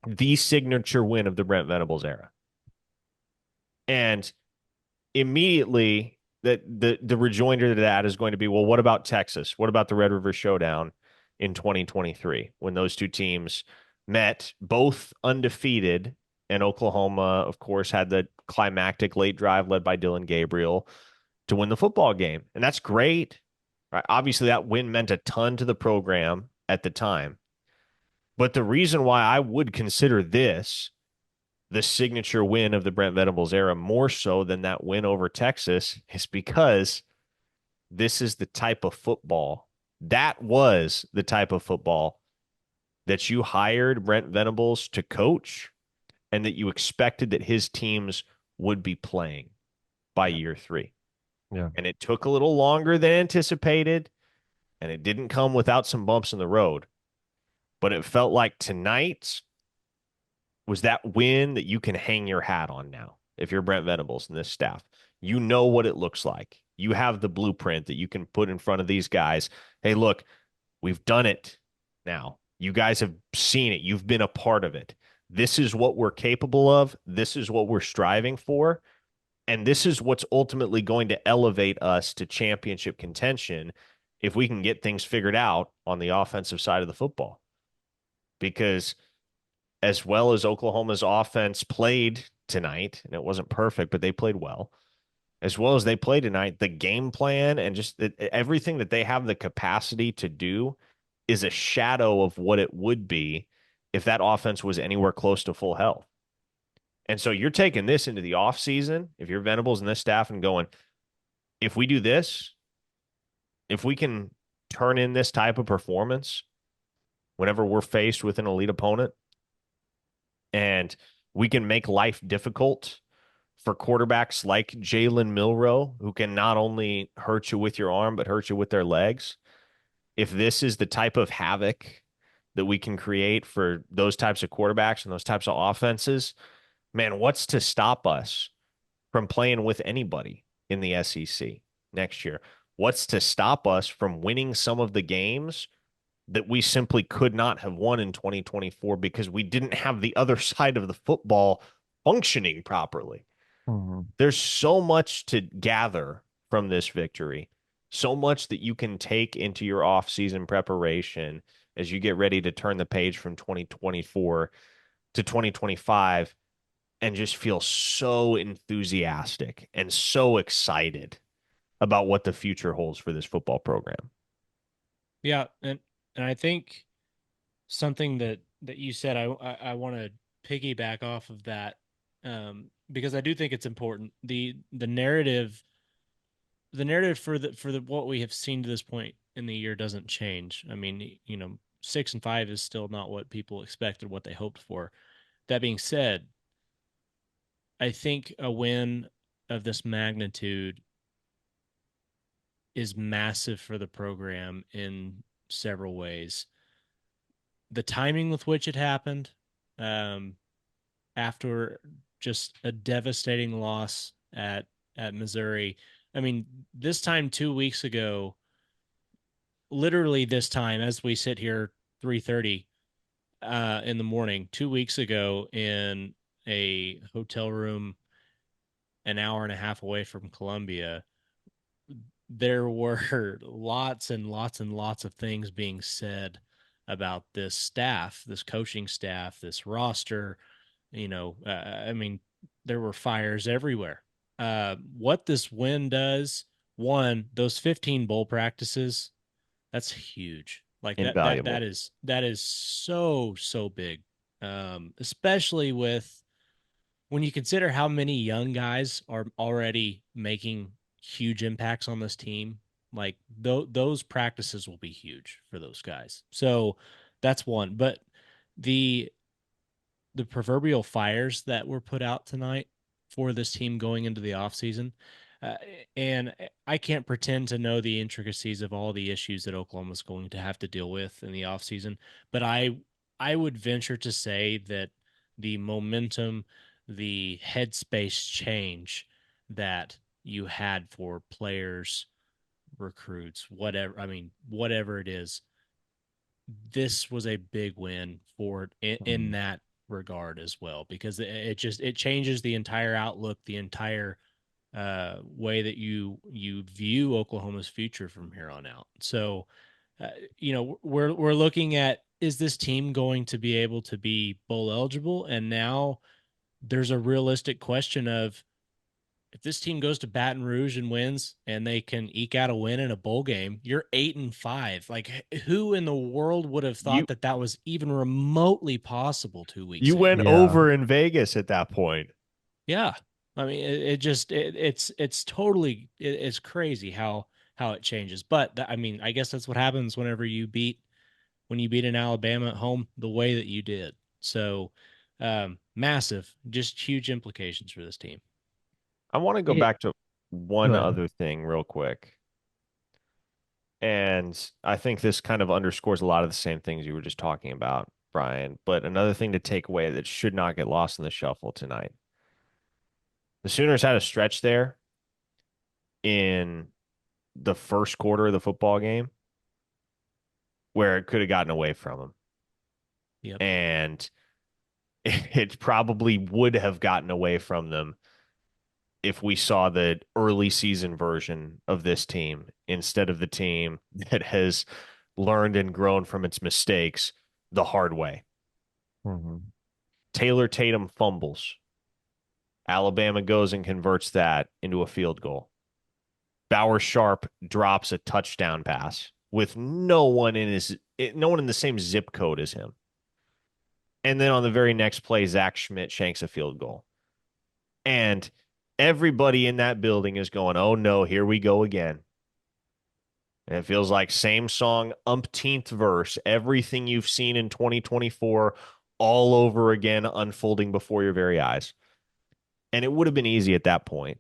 the signature win of the Brent Venables era. And immediately the rejoinder to that is going to be, well, what about Texas? What about the Red River Showdown in 2023 when those two teams met, both undefeated, and Oklahoma, of course, had the climactic late drive led by Dylan Gabriel to win the football game. And that's great. Right? Obviously, that win meant a ton to the program at the time. But the reason why I would consider this the signature win of the Brent Venables era more so than that win over Texas is because this is the type of football that was the type of football that you hired Brent Venables to coach and that you expected that his teams would be playing by Yeah. year three. Yeah. And it took a little longer than anticipated, and it didn't come without some bumps in the road. But it felt like tonight was that win that you can hang your hat on now if you're Brent Venables and this staff. You know what it looks like. You have the blueprint that you can put in front of these guys. Hey, look, we've done it now. You guys have seen it. You've been a part of it. This is what we're capable of. This is what we're striving for. And this is what's ultimately going to elevate us to championship contention if we can get things figured out on the offensive side of the football. Because as well as Oklahoma's offense played tonight, and it wasn't perfect, but they played well as they play tonight, the game plan and just everything that they have the capacity to do is a shadow of what it would be if that offense was anywhere close to full health. And so you're taking this into the offseason, if you're Venables and this staff, and going, if we do this, if we can turn in this type of performance whenever we're faced with an elite opponent, and we can make life difficult for quarterbacks like Jalen Milroe, who can not only hurt you with your arm, but hurt you with their legs. If this is the type of havoc that we can create for those types of quarterbacks and those types of offenses, man, what's to stop us from playing with anybody in the SEC next year? What's to stop us from winning some of the games that we simply could not have won in 2024 because we didn't have the other side of the football functioning properly? Mm-hmm. There's so much to gather from this victory, so much that you can take into your off-season preparation as you get ready to turn the page from 2024 to 2025 and just feel so enthusiastic and so excited about what the future holds for this football program. Yeah, and I think something that you said, I want to piggyback off of that, because I do think it's important. The narrative, for the what we have seen to this point in the year doesn't change. I mean, 6-5 is still not what people expected, what they hoped for. That being said, I think a win of this magnitude is massive for the program in several ways. The timing with which it happened, um, after just a devastating loss at Missouri. I mean, this time 2 weeks ago, literally this time as we sit here 3:30 in the morning, 2 weeks ago in a hotel room an hour and a half away from Columbia, there were lots and lots and lots of things being said about this staff, this coaching staff, this roster. I mean, there were fires everywhere. What this win does, one, those 15 bowl practices, that's huge. Like Invaluable. that is so so big, especially with when you consider how many young guys are already making huge impacts on this team. Like those practices will be huge for those guys. So that's one. But the the proverbial fires that were put out tonight for this team going into the offseason. Uh, and I can't pretend to know the intricacies of all the issues that Oklahoma's going to have to deal with in the offseason, but I would venture to say that the momentum, the headspace change that you had for players, recruits, whatever, I mean, whatever it is, this was a big win for in that regard as well, because it changes the entire outlook, the entire way that you view Oklahoma's future from here on out. So, we're looking at, is this team going to be able to be bowl eligible? And now there's a realistic question of, if this team goes to Baton Rouge and wins and they can eke out a win in a bowl game, you're 8-5. Like, who in the world would have You thought that that was even remotely possible 2 weeks you ago? went Yeah. over in Vegas at that point. Yeah. I mean, it's totally, it's crazy how it changes. But I mean, I guess that's what happens whenever when you beat an Alabama at home the way that you did. So, massive, just huge implications for this team. I want to go Yeah. back to Go one ahead. other thing real quick. And I think this kind of underscores a lot of the same things you were just talking about, Brian. But another thing to take away that should not get lost in the shuffle tonight. The Sooners had a stretch there in the first quarter of the football game where it could have gotten away from him. Yep. And it probably would have gotten away from them if we saw the early season version of this team instead of the team that has learned and grown from its mistakes the hard way. Mm-hmm. Taylor Tatum fumbles. Alabama goes and converts that into a field goal. Bauer Sharp drops a touchdown pass with no one in the same zip code as him. And then on the very next play, Zach Schmidt shanks a field goal. And everybody in that building is going, oh no, here we go again. And it feels like same song, umpteenth verse, everything you've seen in 2024 all over again, unfolding before your very eyes. And it would have been easy at that point,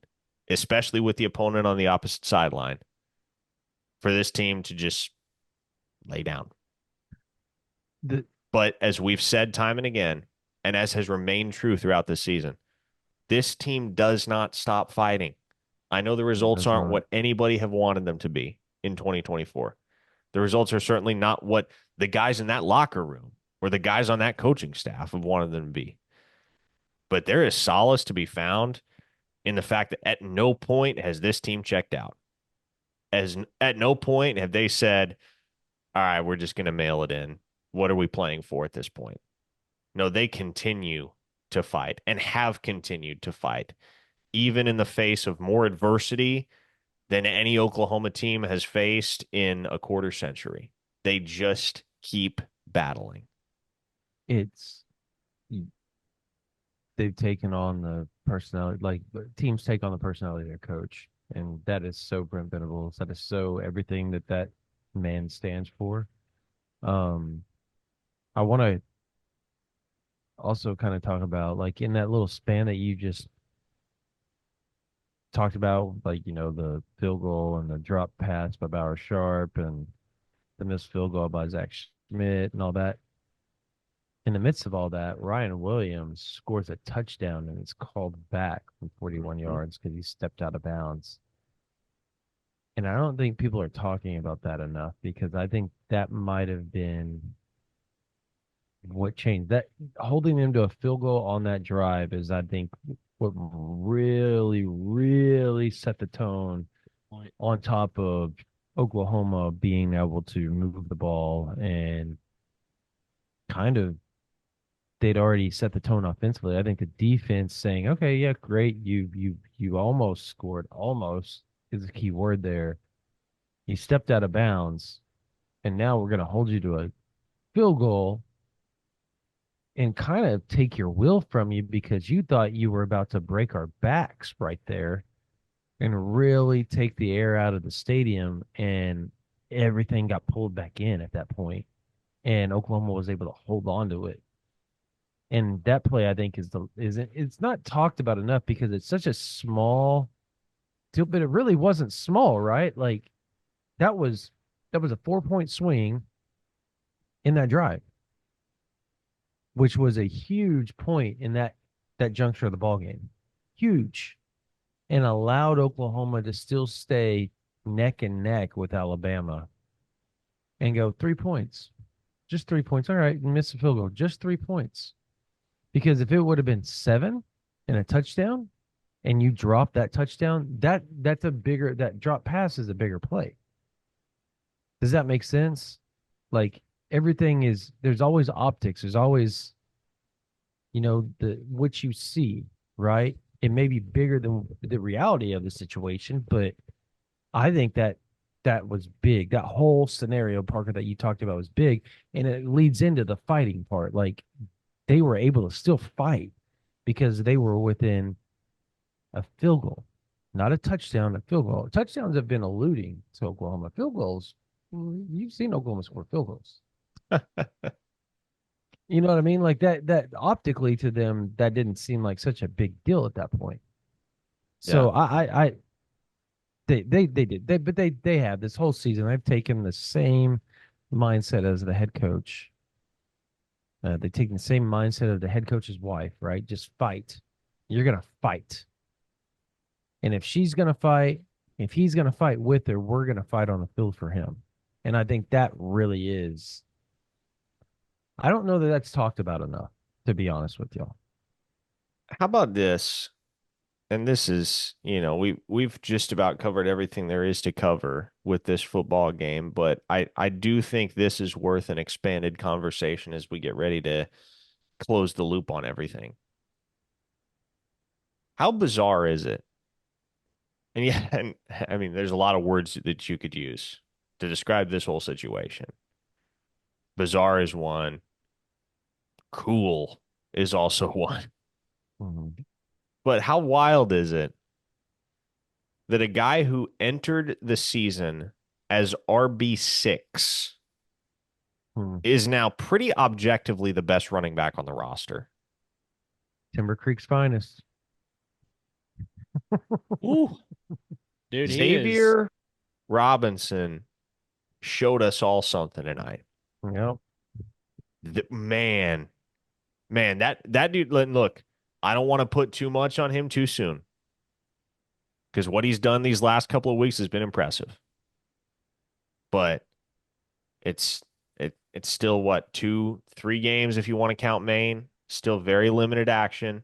especially with the opponent on the opposite sideline, for this team to just lay down. But as we've said time and again, and as has remained true throughout this season, this team does not stop fighting. I know the results aren't what anybody have wanted them to be in 2024. The results are certainly not what the guys in that locker room or the guys on that coaching staff have wanted them to be. But there is solace to be found in the fact that at no point has this team checked out. As at no point have they said, all right, we're just going to mail it in. What are we playing for at this point? No, they continue to fight and have continued to fight, even in the face of more adversity than any Oklahoma team has faced in a quarter century. They just keep battling. They've taken on the personality, like teams take on the personality of their coach. And that is so Brent Venables. That is so everything that man stands for. I want to also kind of talk about, like, in that little span that you just talked about, like, the field goal and the drop pass by Bauer Sharp and the missed field goal by Zach Schmidt and all that. In the midst of all that, Ryan Williams scores a touchdown and it's called back from 41 yards because he stepped out of bounds. And I don't think people are talking about that enough, because I think that might have been what changed. That holding them to a field goal on that drive is, I think, what really, really set the tone, on top of Oklahoma being able to move the ball, and kind of they'd already set the tone offensively. I think the defense saying, okay, yeah, great. You almost scored. Almost is the key word there. You stepped out of bounds, and now we're going to hold you to a field goal and kind of take your will from you, because you thought you were about to break our backs right there and really take the air out of the stadium, and everything got pulled back in at that point, and Oklahoma was able to hold on to it. And that play, I think, it's not talked about enough because it's such a small deal, but it really wasn't small, right? Like, that was a 4-point swing in that drive, which was a huge point in that juncture of the ball game. Huge. And allowed Oklahoma to still stay neck and neck with Alabama and go 3 points. Just 3 points. All right, miss a field goal. Just 3 points. Because if it would have been 7 and a touchdown, and you drop that touchdown, that drop pass is a bigger play. Does that make sense? Like, there's always optics. There's always, what you see, right? It may be bigger than the reality of the situation, but I think that was big. That whole scenario, Parker, that you talked about was big, and it leads into the fighting part. Like, they were able to still fight because they were within a field goal, not a touchdown, a field goal. Touchdowns have been eluding to Oklahoma. Field goals, you've seen Oklahoma score field goals. You know what I mean? Like, that optically to them, that didn't seem like such a big deal at that point. So yeah. They did. They have this whole season. I've taken the same mindset as the head coach. They've taken the same mindset of the head coach's wife, right? Just fight. You're going to fight. And if she's going to fight, If he's going to fight with her, we're going to fight on the field for him. And I think that really is. I don't know that that's talked about enough, to be honest with y'all. How about this? And this is, we've just about covered everything there is to cover with this football game, but I do think this is worth an expanded conversation as we get ready to close the loop on everything. How bizarre is it? And yeah, and I mean, there's a lot of words that you could use to describe this whole situation. Bizarre is one. Cool is also one. Mm-hmm. But how wild is it that a guy who entered the season as RB6 is now pretty objectively the best running back on the roster? Timber Creek's finest. Ooh, dude, Xavier Robinson showed us all something tonight. Yep. Man, that dude. Look, I don't want to put too much on him too soon because what he's done these last couple of weeks has been impressive. But it's still what, 2-3 games if you want to count Maine. Still very limited action.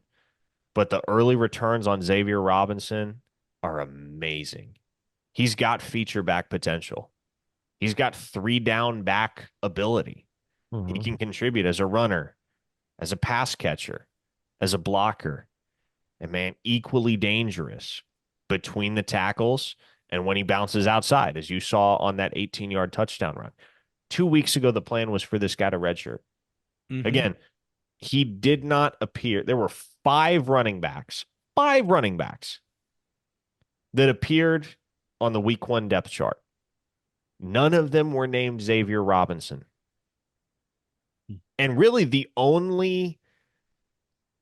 But the early returns on Xavier Robinson are amazing. He's got feature back potential. He's got 3-down back ability. Mm-hmm. He can contribute as a runner, as a pass catcher, as a blocker, and man, equally dangerous between the tackles and when he bounces outside, as you saw on that 18-yard touchdown run. 2 weeks ago, the plan was for this guy to redshirt. Mm-hmm. Again, he did not appear. There were five running backs that appeared on the week 1 depth chart. None of them were named Xavier Robinson. And really the only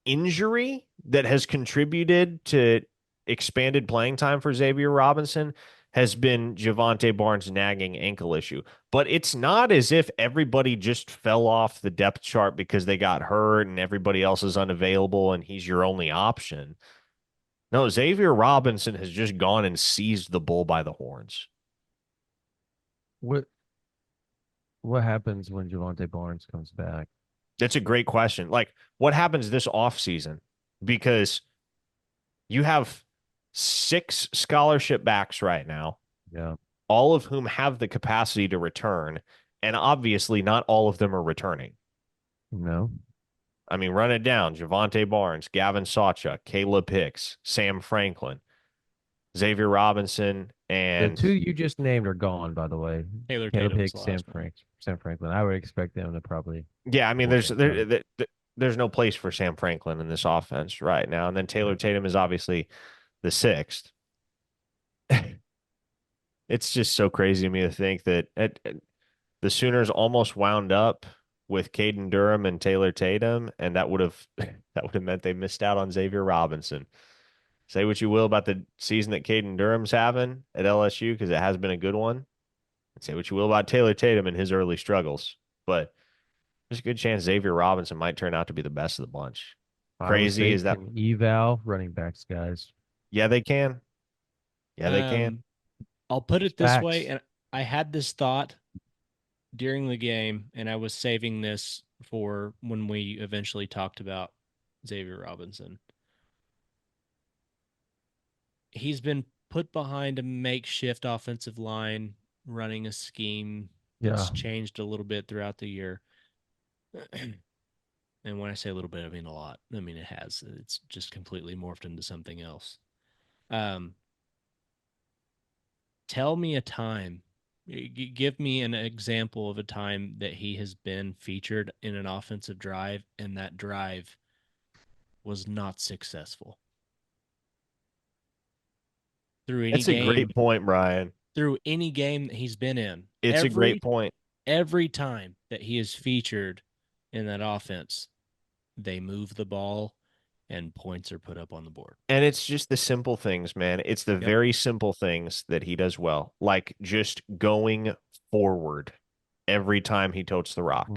injury that has contributed to expanded playing time for Xavier Robinson has been Javonte Barnes' nagging ankle issue. But it's not as if everybody just fell off the depth chart because they got hurt and everybody else is unavailable and he's your only option. No, Xavier Robinson has just gone and seized the bull by the horns. What happens when Javonte Barnes comes back? That's a great question. Like, what happens this offseason? Because you have 6 scholarship backs right now. Yeah. All of whom have the capacity to return. And obviously, not all of them are returning. No. I mean, run it down. Javonte Barnes, Gavin Sawchuk, Caleb Hicks, Sam Franklin, Xavier Robinson, and the 2 you just named are gone, by the way. Caleb Hicks, Sam Franklin. I would expect them to probably. Yeah, I mean, there's no place for Sam Franklin in this offense right now. And then Taylor Tatum is obviously the 6th. It's just so crazy to me to think that the Sooners almost wound up with Caden Durham and Taylor Tatum, and that would have meant they missed out on Xavier Robinson. Say what you will about the season that Caden Durham's having at LSU, because it has been a good one. And say what you will about Taylor Tatum and his early struggles, but there's a good chance Xavier Robinson might turn out to be the best of the bunch. Crazy is that eval running backs, guys? Yeah, they can. Yeah, they can. I'll put it this way, and I had this thought during the game, and I was saving this for when we eventually talked about Xavier Robinson. He's been put behind a makeshift offensive line, running a scheme that's changed a little bit throughout the year. And when I say a little bit, I mean a lot. I mean, it has. It's just completely morphed into something else. Tell me a time. Give me an example of a time that he has been featured in an offensive drive, and that drive was not successful. Through any That's game, a great point, Brian. Through any game that he's been in. It's a great point. Every time that he is featured in that offense, they move the ball and points are put up on the board. And it's just the simple things, man. It's the very simple things that he does well, like just going forward every time he totes the rock.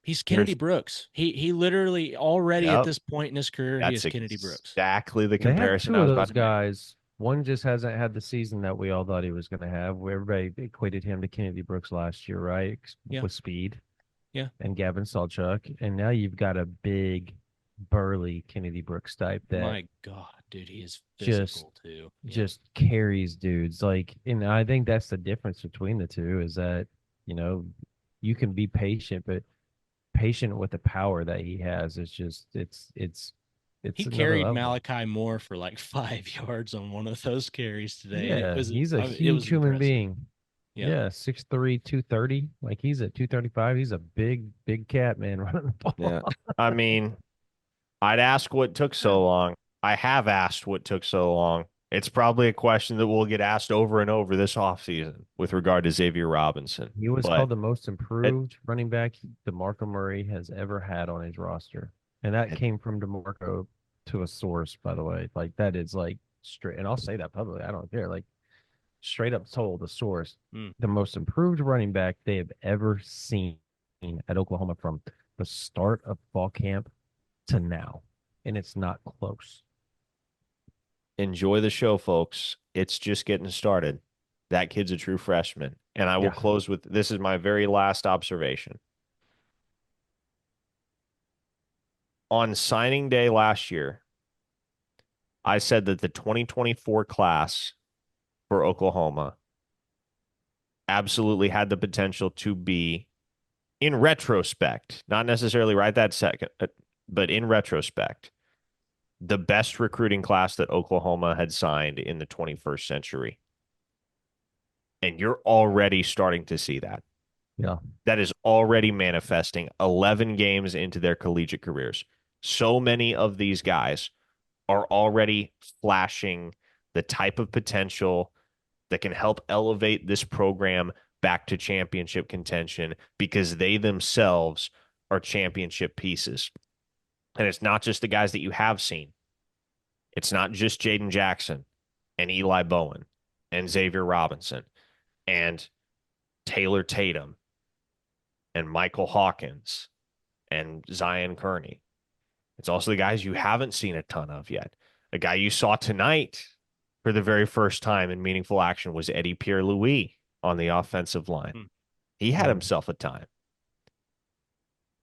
He's Kennedy Brooks. He literally already at this point in his career, he is Kennedy Brooks. Exactly the comparison I was about to guys One just hasn't had the season that we all thought he was going to have. Where everybody equated him to Kennedy Brooks last year, right? Yeah. With speed. Yeah. And Gavin Sawchuk. And now you've got a big, burly Kennedy Brooks type that My God, dude, he is just physical too. Yeah. just carries dudes. Like, and I think that's the difference between the two is that, you can be patient, but patient with the power that he has is just it's He another carried level. Malachi Moore for like 5 yards on one of those carries today, and Yeah, he's a it was huge human impressive. being. Yeah. Yeah, 6'3", 230. Like he's at 235. He's a big cat, man, running the ball. Yeah. I mean, I'd ask what took so long. I have asked what took so long. It's probably a question that will get asked over and over this offseason with regard to Xavier Robinson. He was But called the most it, improved running back DeMarco Murray has ever had on his roster. And that it, came from DeMarco to a source, by the way. Like that is like straight, and I'll say that publicly. I don't care. Like straight up told the source, Mm. the most improved running back they have ever seen at Oklahoma from the start of fall camp to now. And it's not close. enjoy the show, folks. It's just getting started. That kid's a true freshman. And I will Yeah. close with this is my very last observation. On signing day last year, I said that the 2024 class for Oklahoma absolutely had the potential to be, in retrospect, not necessarily right that second, but in retrospect, the best recruiting class that Oklahoma had signed in the 21st century. And you're already starting to see that. Yeah. That is already manifesting 11 games into their collegiate careers. So many of these guys are already flashing the type of potential that can help elevate this program back to championship contention because they themselves are championship pieces. And it's not just the guys that you have seen. It's not just Jaden Jackson and Eli Bowen and Xavier Robinson and Taylor Tatum and Michael Hawkins and Zion Kearney. It's also the guys you haven't seen a ton of yet. A guy you saw tonight for the very first time in meaningful action was Eddie Pierre-Louis on the offensive line. He had himself a time.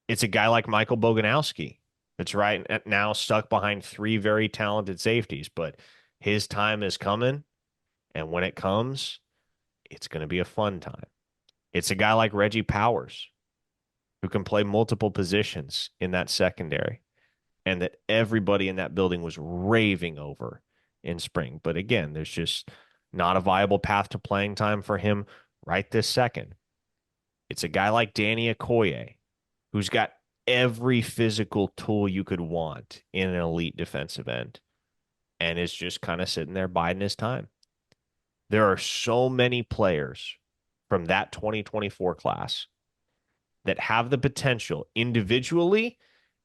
It's a guy like Michael Boganowski that's right now stuck behind three very talented safeties, but his time is coming. And when it comes, it's going to be a fun time. It's a guy like Reggie Powers who can play multiple positions in that secondary and that everybody in that building was raving over in spring. But again, there's just not a viable path to playing time for him right this second. It's a guy like Danny Okoye who's got every physical tool you could want in an elite defensive end and is just kind of sitting there biding his time. There are so many players from that 2024 class that have the potential individually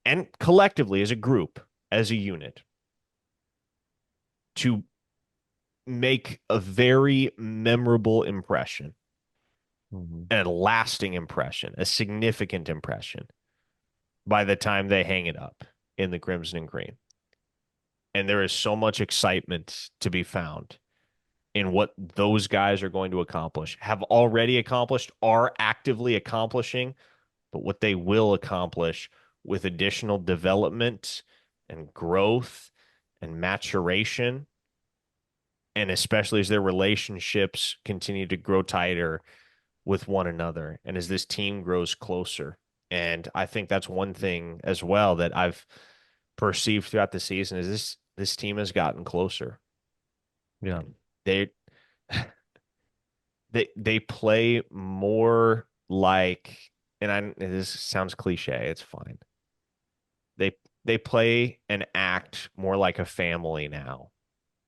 and collectively as a group, as a unit, to make a very memorable impression, a lasting impression, a significant impression by the time they hang it up in the crimson and green. And there is so much excitement to be found in what those guys are going to accomplish, have already accomplished, are actively accomplishing, but what they will accomplish with additional development and growth and maturation, and especially as their relationships continue to grow tighter with one another and as this team grows closer. And I think that's one thing as well that I've perceived throughout the season is this team has gotten closer. Yeah. They play more like, and this sounds cliche, it's fine. They play and act more like a family now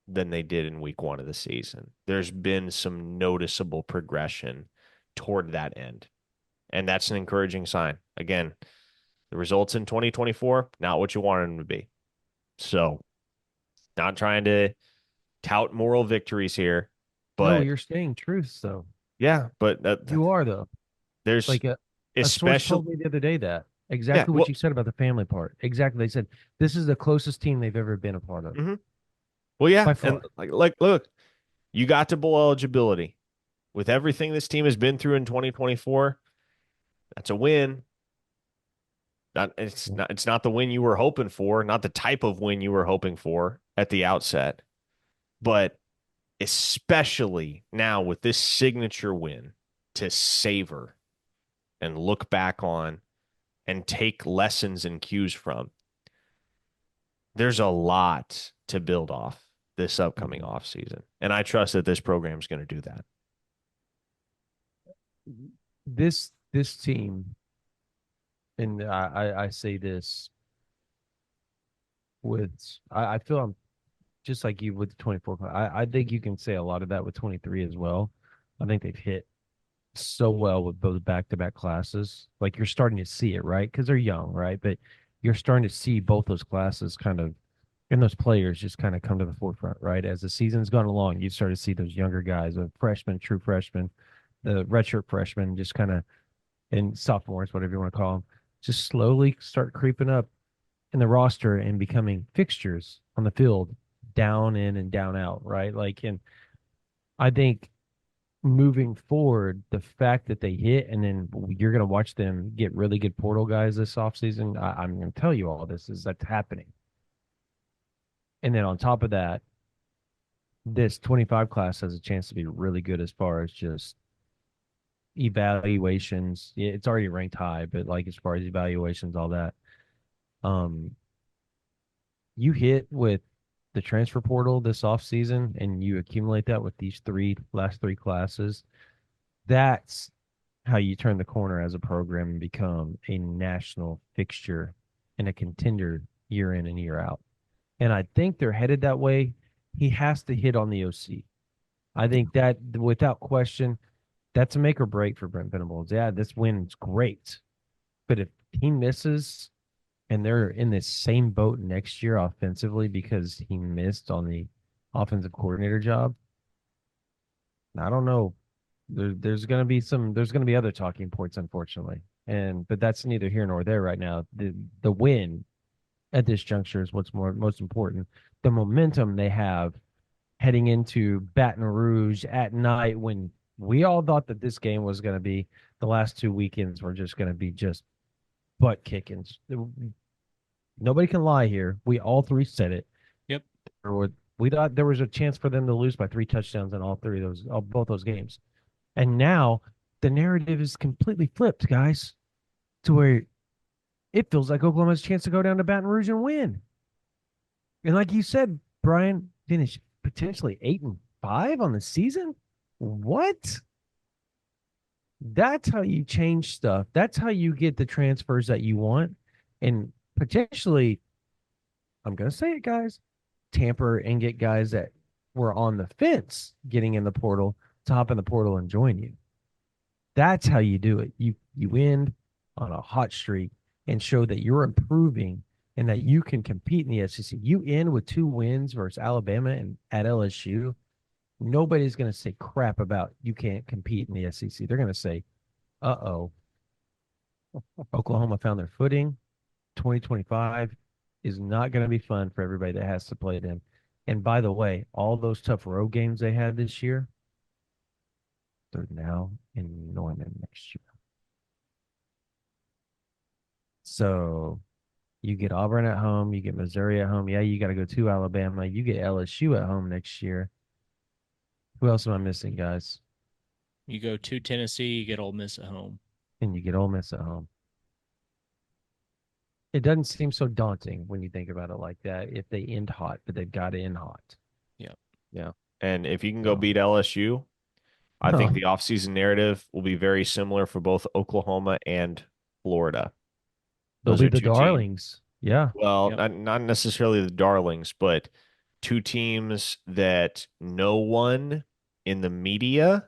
than they did in week one of the season. There's been some noticeable progression toward that end. And that's an encouraging sign. Again, the results in 2024, not what you wanted them to be. So, not trying to tout moral victories here, No, but you're saying truth, though. yeah, but You are, though. there's Like a source especially, told me the other day that yeah, exactly what well, you said about the family part. Exactly. They said this is the closest team they've ever been a part of. mhm. Well, yeah, by and far. like look, you got to bowl eligibility with everything this team has been through in 2024. That's a win. It's not the win you were hoping for, not the type of win you were hoping for at the outset, but especially now with this signature win to savor and look back on and take lessons and cues from. There's a lot to build off this upcoming Mhm. offseason. And I trust that this program is going to do that. This team, and I say this with I feel I'm just like you with the 24. I think you can say a lot of that with 23 as well. I think they've hit so well with those back-to-back classes. Like you're starting to see it, right? Because they're young, right? But you're starting to see both those classes kind of and those players just kind of come to the forefront, right? As the season's gone along, you start to see those younger guys, the freshmen, true freshmen, the redshirt freshmen, just kind of and sophomores, whatever you want to call them, just slowly start creeping up in the roster and becoming fixtures on the field, down in and down out, right? Like, and I think moving forward, the fact that they hit and then you're going to watch them get really good portal guys this offseason, I'm going to tell you all this is that's happening. And then on top of that, this 25 class has a chance to be really good as far as just evaluations. Yeah, it's already ranked high, but like as far as evaluations, all that. Um, you hit with the transfer portal this offseason and you accumulate that with these last three classes, that's how you turn the corner as a program and become a national fixture and a contender year in and year out. And I think they're headed that way. He has to hit on the OC. I think that without question, that's a make or break for Brent Venables. Yeah, this win's great. But if he misses and they're in this same boat next year offensively because he missed on the offensive coordinator job, I don't know. There's gonna be other talking points, unfortunately. But that's neither here nor there right now. The win at this juncture is what's most important. The momentum they have heading into Baton Rouge at night when we all thought that this game was going to be the last two weekends were just going to be just butt kickings. Nobody can lie here. We all three said it. Yep. We thought there was a chance for them to lose by three touchdowns in both those games. And now the narrative is completely flipped, guys, to where it feels like Oklahoma has a chance to go down to Baton Rouge and win. And like you said, Brian, finish potentially 8-5 on the season. What? That's how you change stuff. That's how you get the transfers that you want. And potentially, I'm going to say it, guys, tamper and get guys that were on the fence getting in the portal to hop in the portal and join you. That's how you do it. You end on a hot streak and show that you're improving and that you can compete in the SEC. You end with 2 wins versus Alabama and at LSU. Nobody's going to say crap about you can't compete in the SEC. They're going to say, uh-oh, Oklahoma found their footing. 2025 is not going to be fun for everybody that has to play them. And by the way, all those tough road games they had this year, they're now in Norman next year. So you get Auburn at home, you get Missouri at home. Yeah, you got to go to Alabama. You get LSU at home next year. Who else am I missing, guys? You go to Tennessee, you get Ole Miss at home. And you get Ole Miss at home. It doesn't seem so daunting when you think about it like that. If they end hot, but they've got to end hot. Yeah. Yeah. And if you can go So, beat LSU, I think no, the offseason narrative will be very similar for both Oklahoma and Florida. they'll Those be are the two teams. darlings. Yeah. Well, Yep. not necessarily the darlings, but two teams that no one in the media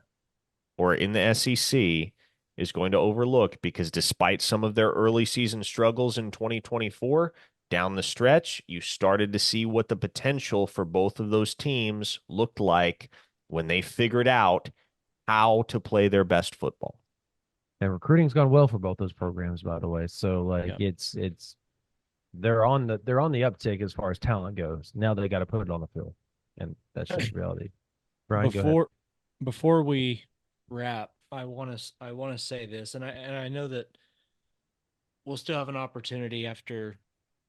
or in the SEC is going to overlook because despite some of their early season struggles in 2024, down the stretch, you started to see what the potential for both of those teams looked like when they figured out how to play their best football. And recruiting's gone well for both those programs, by the way. So like Yep. it's they're on the uptick as far as talent goes. Now they got to put it on the field. and that's just reality. Brian, go ahead. Before we wrap, I want to say this, and I know that we'll still have an opportunity after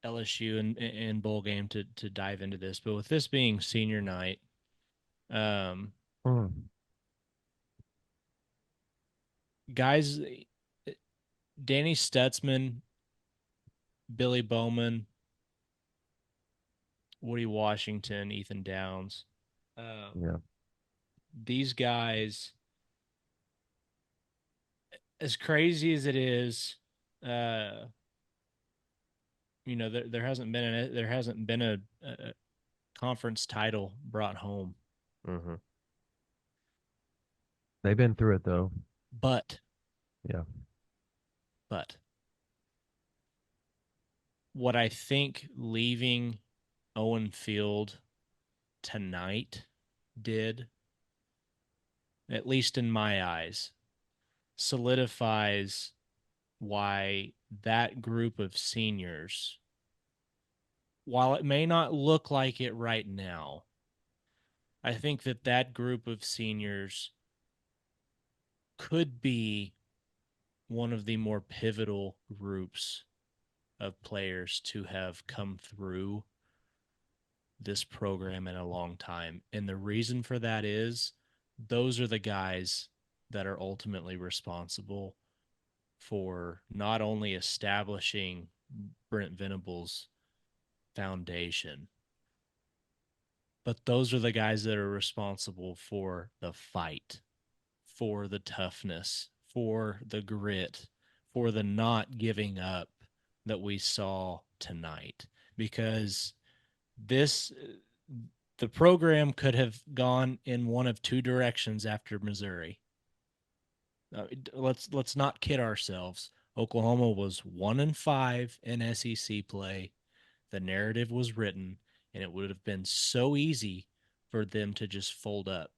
LSU and bowl game to dive into this, but with this being senior night, um, Mm, guys, Danny Stutzman, Billy Bowman, Woody Washington, Ethan Downs, yeah. these guys, as crazy as it is, uh, there hasn't been a conference title brought home. Mm-hmm. They've been through it though. But Yeah. but what I think leaving Owen Field tonight did, at least in my eyes, solidifies why that group of seniors, while it may not look like it right now, I think that group of seniors could be one of the more pivotal groups of players to have come through this program in a long time. And the reason for that is those are the guys that are ultimately responsible for not only establishing Brent Venables' foundation, but those are the guys that are responsible for the fight, for the toughness, for the grit, for the not giving up that we saw tonight. Because this the program could have gone in one of two directions after Missouri. Let's not kid ourselves. Oklahoma was 1-5 in SEC play. The narrative was written, and it would have been so easy for them to just fold up.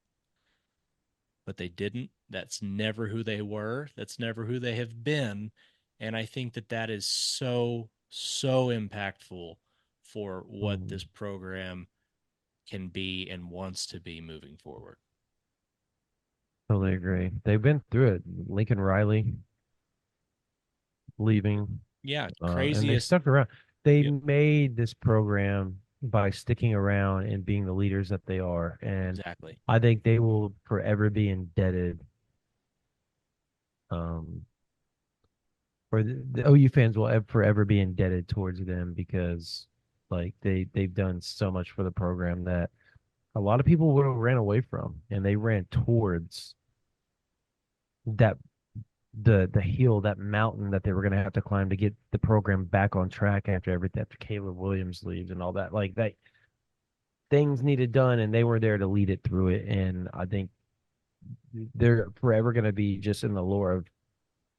But they didn't. That's never who they were. That's never who they have been. And I think that is so, so impactful for what Mm, this program can be and wants to be moving forward. totally agree. They've been through it. Lincoln Riley leaving, Yeah, and they craziest. stuck around. They Yep, made this program by sticking around and being the leaders that they are. And exactly. I think they will forever be indebted, um, or the OU fans will forever be indebted towards them because like they've done so much for the program that a lot of people would have ran away from, and they ran towards that the hill, that mountain that they were going to have to climb to get the program back on track after everything, after Caleb Williams leaves and all that. Like that things needed done, and they were there to lead it through it. And I think they're forever going to be just in the lore of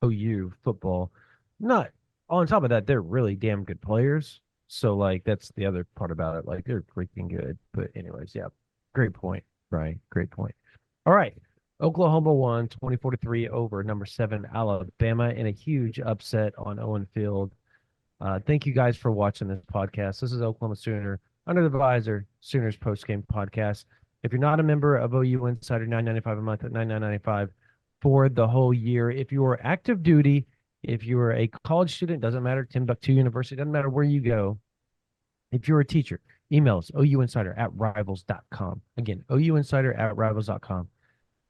OU football. Not on top of that, they're really damn good players. So like that's the other part about it. Like they're freaking good. But anyways, yeah, great point, Brian. Great point. All right. Oklahoma won 24-3 over number 7 Alabama in a huge upset on Owen Field. Thank you guys for watching this podcast. This is Oklahoma Sooner under the visor Sooners post game podcast. If you're not a member of OU Insider, $9.95 a month at $9.95 for the whole year. If you are active duty, if you are a college student, doesn't matter, Timbuktu University, doesn't matter where you go. If you're a teacher, email us ouinsider@rivals.com. Again, ouinsider@rivals.com.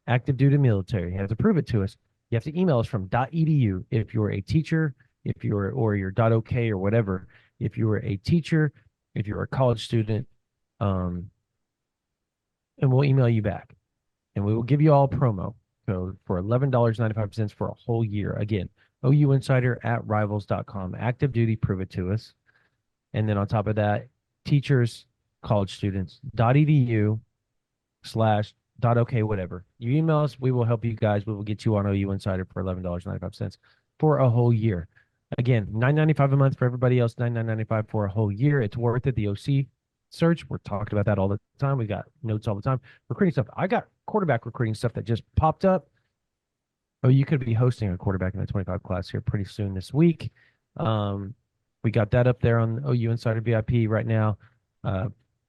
Active duty military. You have to prove it to us. You have to email us from .edu if you're a teacher, if you're or you're .ok or whatever. If you are a teacher, if you're a college student, um, and we'll email you back, and we will give you all a promo code for $11.95 for a whole year. Again, ouinsider@rivals.com. Active duty, prove it to us, and then on top of that, teachers, college students .edu /.ok, whatever. You email us, we will help you guys. We will get you on OU Insider for $11.95 for a whole year. Again, $9.95 a month for everybody else, $99.95 for a whole year. It's worth it. The OC search, we're talking about that all the time. We got notes all the time. Recruiting stuff. I got quarterback recruiting stuff that just popped up. Oh, you could be hosting a quarterback in the 25 class here pretty soon this week. We got that up there on OU Insider VIP right now.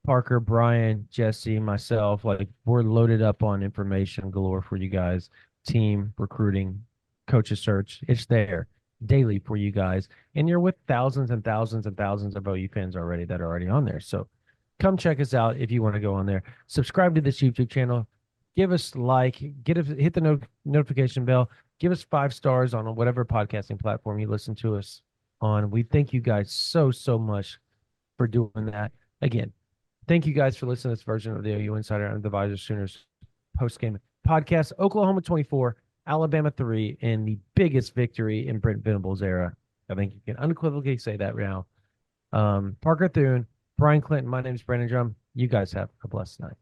Parker, Brian, Jesse, myself, like we're loaded up on information galore for you guys. Team recruiting, coaches search, it's there daily for you guys. And you're with thousands and thousands and thousands of OU fans already that are already on there. So come check us out if you want to go on there. Subscribe to this YouTube channel. Give us hit the notification bell. Give us 5 stars on whatever podcasting platform you listen to us on. We thank you guys so much for doing that. Again, thank you guys for listening to this version of the OU Insider and the Visor Sooners post-game podcast. Oklahoma 24, Alabama 3, and the biggest victory in Brent Venables' era. I think you can unequivocally say that now. Parker Thune, Brian Clinton, my name is Brandon Drum. You guys have a blessed night.